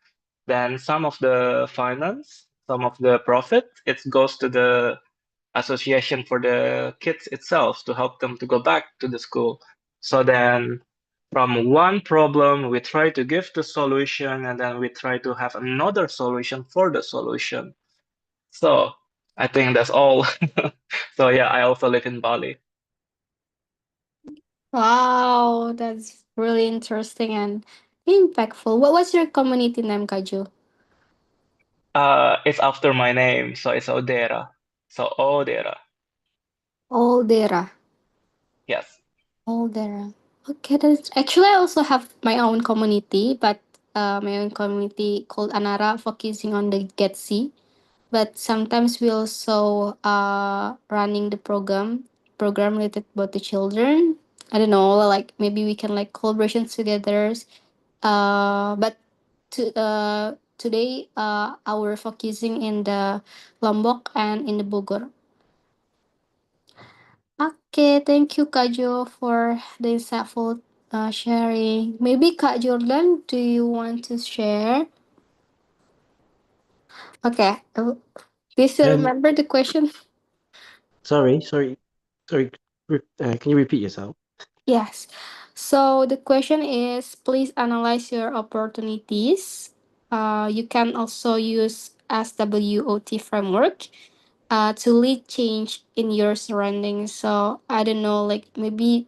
then some of the finance, some of the profit, it goes to the association for the kids itself to help them to go back to the school. So then from one problem, we try to give the solution, and then we try to have another solution for the solution. So I think that's all. So yeah, I also live in Bali. Wow, that's really interesting and impactful. What was your community name, Kaju? It's after my name, so it's Odera. So Odera, Oldera. yes. Oldera. Okay, that's actually I also have my own community, but my own community called Anara, focusing on the Getsi. But sometimes we also running the program related about the children. I don't know, like maybe we can like collaborations together. But today our focusing in the Lombok and in the Bogor. Okay, thank you Kak Jo for the insightful sharing. Maybe Kak Jordan, do you want to share? Okay, do you still Um, remember the question? sorry. Can you repeat yourself? Yes. So the question is, please analyze your opportunities. You can also use SWOT framework to lead change in your surroundings. So I don't know, like maybe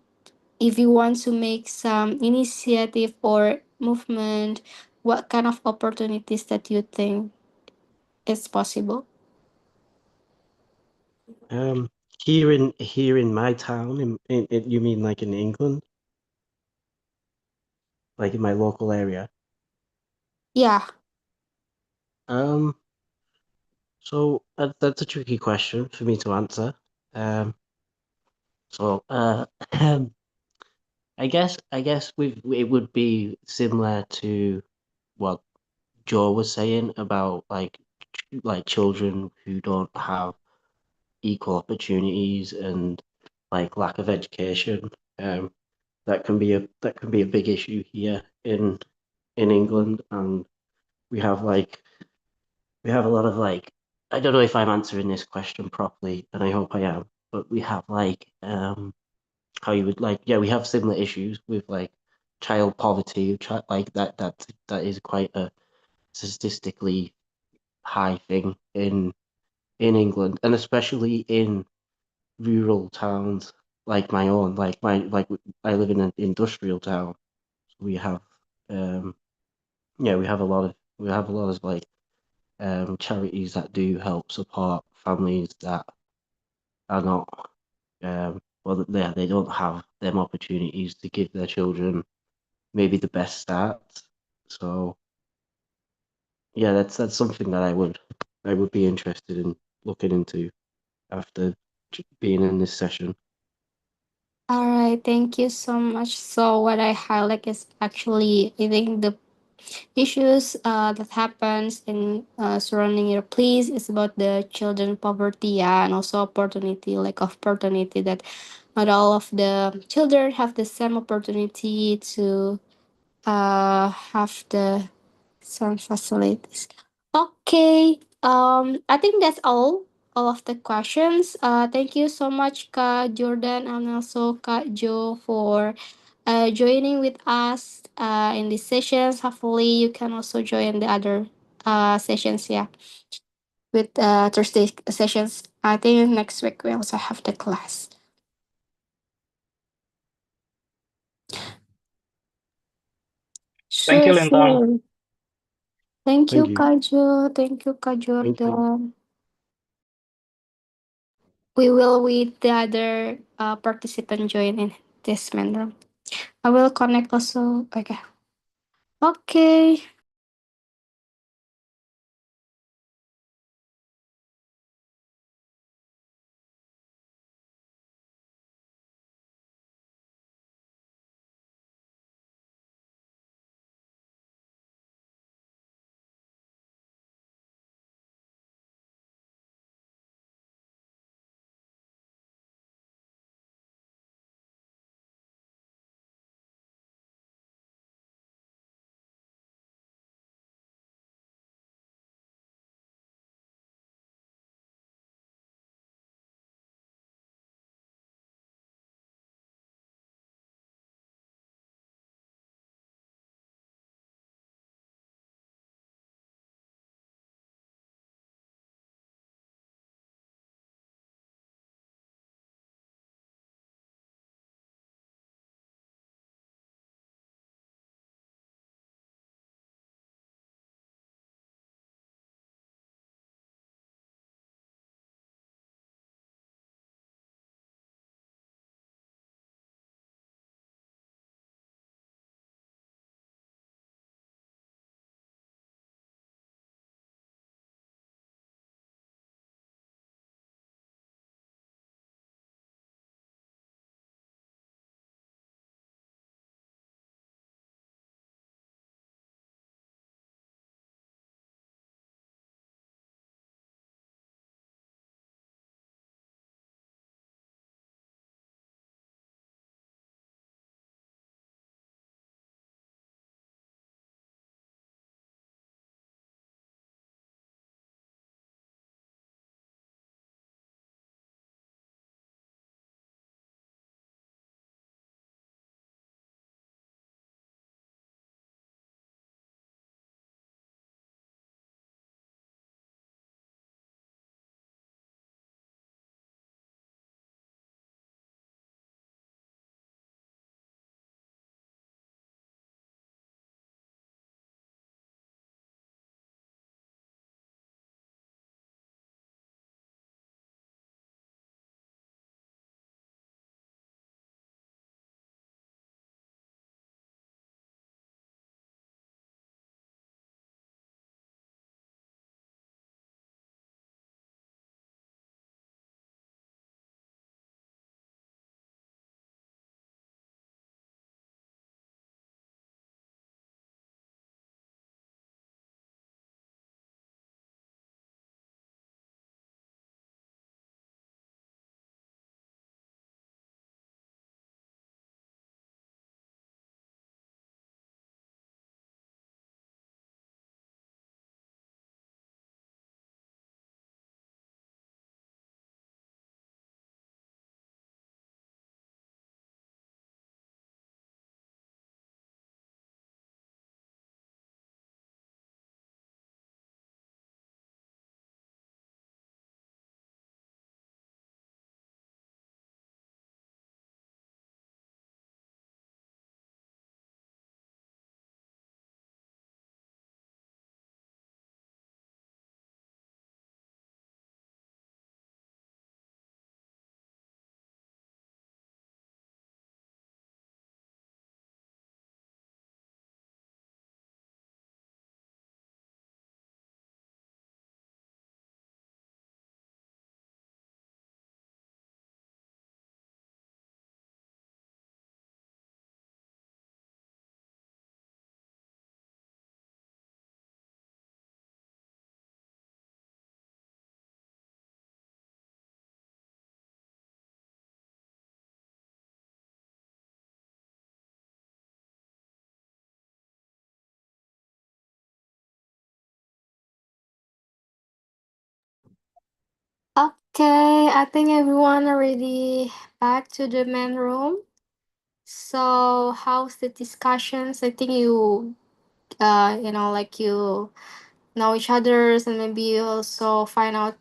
if you want to make some initiative or movement, what kind of opportunities that you think is possible? Um, here in my town, you mean like in England, like in my local area? Yeah. Um, so that's a tricky question for me to answer. Um, so I guess it would be similar to what Joe was saying about like children who don't have equal opportunities and like lack of education. That can be a big issue here in England, and we have like we have a lot of like I don't know if I'm answering this question properly, and I hope I am, but we have like how you would like yeah we have similar issues with like child poverty, like that is quite a statistically high thing in England, and especially in rural towns like my own, like I live in an industrial town. We have um yeah we have a lot of like charities that do help support families that are not well they don't have them opportunities to give their children maybe the best start. So yeah, that's something that I would be interested in looking into after being in this session. All right, thank you so much. So what I highlight is actually I think the issues that happens in surrounding your place. It's about the children poverty, yeah, and also opportunity, lack of opportunity, that not all of the children have the same opportunity to have the some facilities. Okay. I think that's all of the questions. Thank you so much, Kak Jordan, and also Kak Joe, for joining with us in these sessions. Hopefully you can also join the other sessions, yeah, with Thursday sessions. I think next week we also have the class. Thank you, So, Lintang. thank you, Thank you. Kak Joe. Thank you, Kak Thank you. Jordan. We will with the other participant join in this main room. I will connect also. Okay. Okay. Okay, I think everyone already back to the main room. So how's the discussions? I think you like you know each others, and maybe you also find out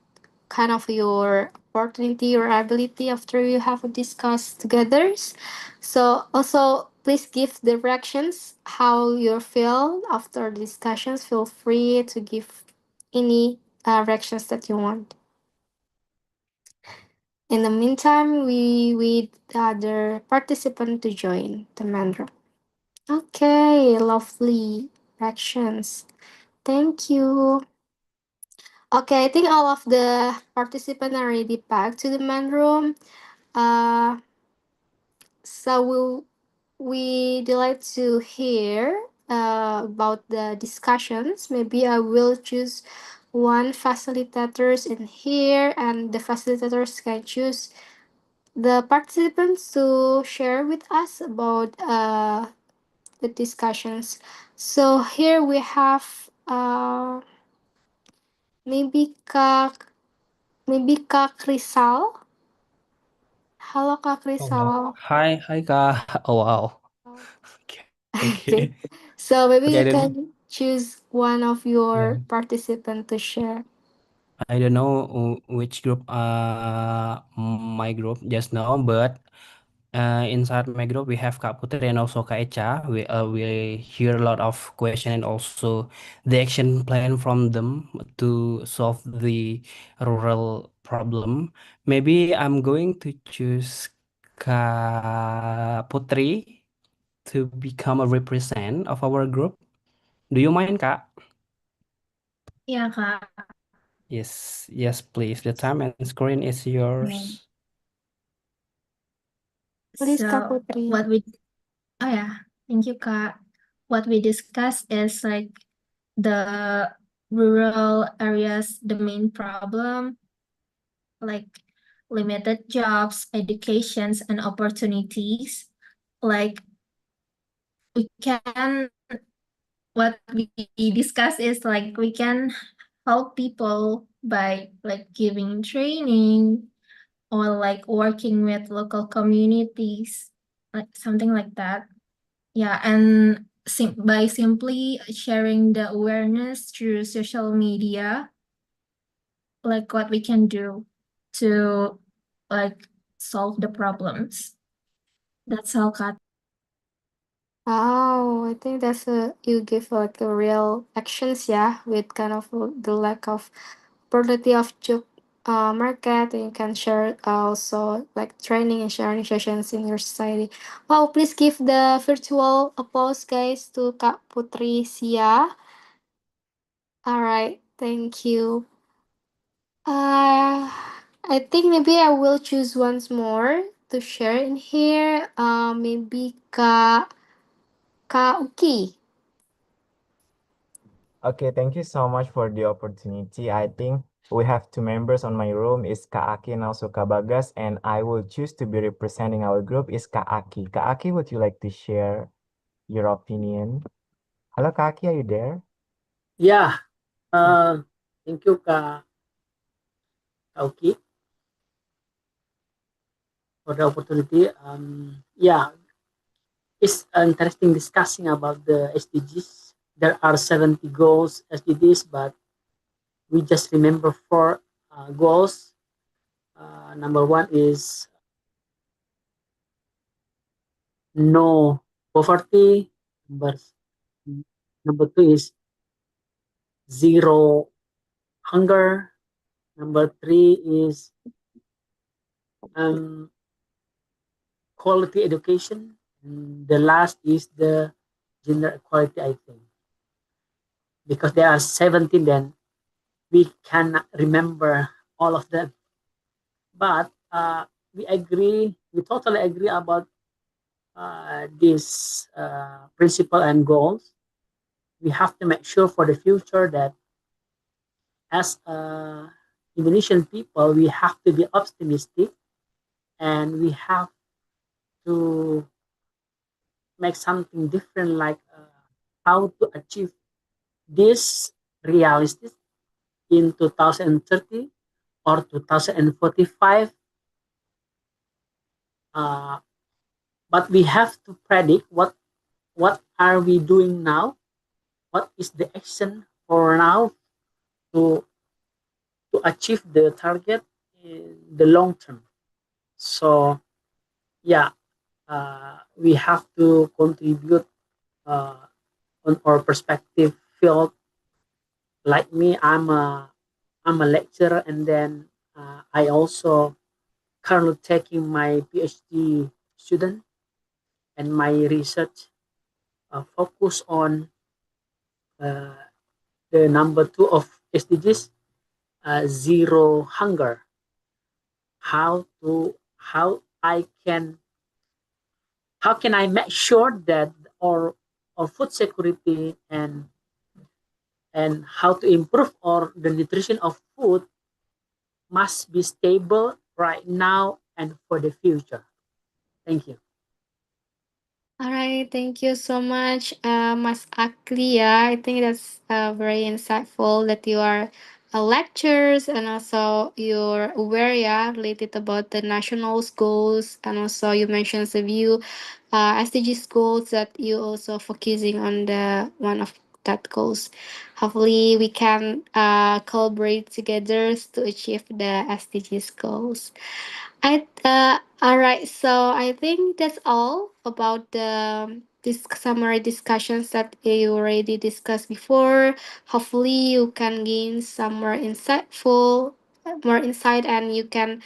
kind of your opportunity or ability after you have discussed together. So also please give directions how you feel after the discussions. Feel free to give any directions that you want. In the meantime, we wait the other participant to join the main room. Okay, lovely actions. Thank you. Okay, I think all of the participants are already back to the main room. Uh, so we delight to hear about the discussions. Maybe I will choose one facilitators in here, and the facilitators can choose the participants to share with us about the discussions. So here we have maybe Kak Rizal. Halo Kak Hello. Rizal. Hi, Kak. Oh, wow. Okay. Okay. So maybe Okay, you can choose one of yeah. your participants to share. I don't know which group my group just now, but inside my group we have Kak Putri and also Kak Echa. We hear a lot of question and also the action plan from them to solve the rural problem. Maybe I'm going to choose Kak Putri to become a represent of our group. Do you mind, Kak? Yeah, Kak. Yes, please. The time and screen is yours. Please Kak So Putri. oh yeah, thank you, Kak. What we discussed is like the rural areas, the main problem, like limited jobs, educations, and opportunities. Like we can, what we discuss is like we can help people by like giving training or like working with local communities, like something like that. Yeah, and by simply sharing the awareness through social media, like what we can do to like solve the problems. That's all, Kat. Oh, I think that's you give like a real actions, yeah, with kind of the lack of opportunity of job market, and you can share also like training and sharing sessions in your society. Wow, please give the virtual applause guys to Kak Putri Sia. All right, thank you. I think maybe I will choose once more to share in here. Maybe Kak Uki. Okay, thank you so much for the opportunity. I think we have two members on my room is Kak Aki and also Kak Bagas, and I will choose to be representing our group is Kak Aki. Kak Aki, would you like to share your opinion? Hello, Kak Aki, are you there? Yeah, thank you, Kak Auki, for the opportunity. Yeah, it's interesting discussing about the SDGs. There are 70 goals SDGs, but we just remember four goals. Number one is no poverty. Number two is zero hunger. Number three is um, quality education. And the last is the gender equality, I think. Because there are 17, then we cannot remember all of them. But we totally agree about this principle and goals. We have to make sure for the future that as Indonesian people, we have to be optimistic and we have to make something different, like how to achieve this realistic in 2030. or 2045. Uh, but we have to predict what are we doing now, what is the action for now to achieve the target in the long term. So yeah, we have to contribute uh, on our perspective field. Like me, I'm a lecturer, and then I also currently taking my PhD student, and my research focus on uh, the number two of SDGs, zero hunger. How can I make sure that our food security and how to improve or the nutrition of food must be stable right now and for the future. Thank you. All right, thank you so much, Mas Aklia. I think that's very insightful that you are lectures and also you're aware, yeah, related about the national goals, and also you mentioned the view SDGs goals that you also focusing on the one of that goals. Hopefully, we can collaborate together to achieve the SDGs goals. All right. So I think that's all about the this summary discussions that you already discussed before. Hopefully, you can gain some more insight, and you can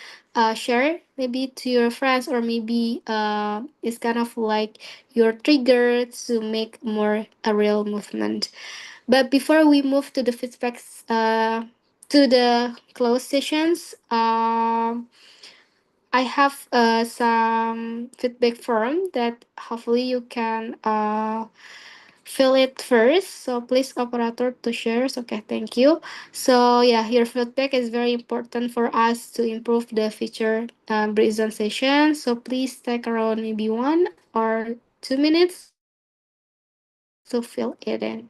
share maybe to your friends, or maybe it's kind of like your trigger to make more a real movement. But before we move to the feedbacks, to the close sessions, I have some feedback form that hopefully you can fill it first. So please, operator, to share. Okay, thank you. So yeah, your feedback is very important for us to improve the future presentation. So please take around maybe 1 or 2 minutes to fill it in.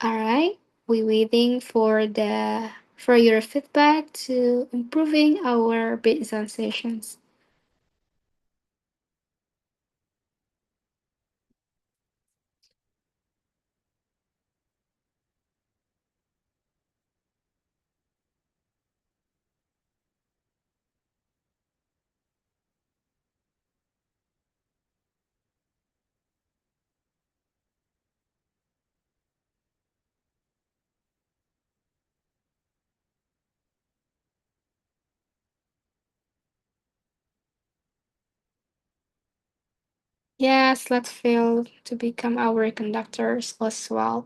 All right, we waiting for your feedback to improving our presentations. Yes, let's fail to become our conductors as well.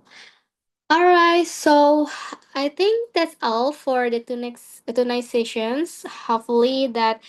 All right, so I think that's all for the two next sessions. Hopefully that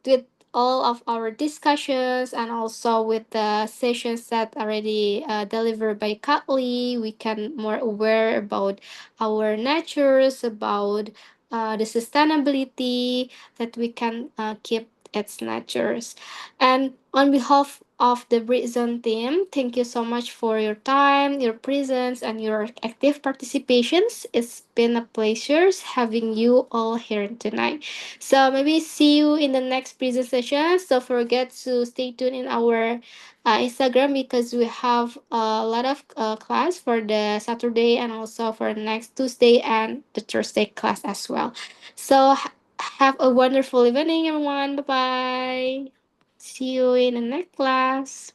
with all of our discussions and also with the sessions that already delivered by Kathleen, we can more aware about our natures, about the sustainability that we can keep its natures. And on behalf of the Britzone team, thank you so much for your time, your presence, and your active participations. It's been a pleasure having you all here tonight. So maybe see you in the next presentation. Don't forget to stay tuned in our Instagram, because we have a lot of class for the Saturday and also for next Tuesday and the Thursday class as well. So have a wonderful evening, everyone. Bye bye. See you in the next class.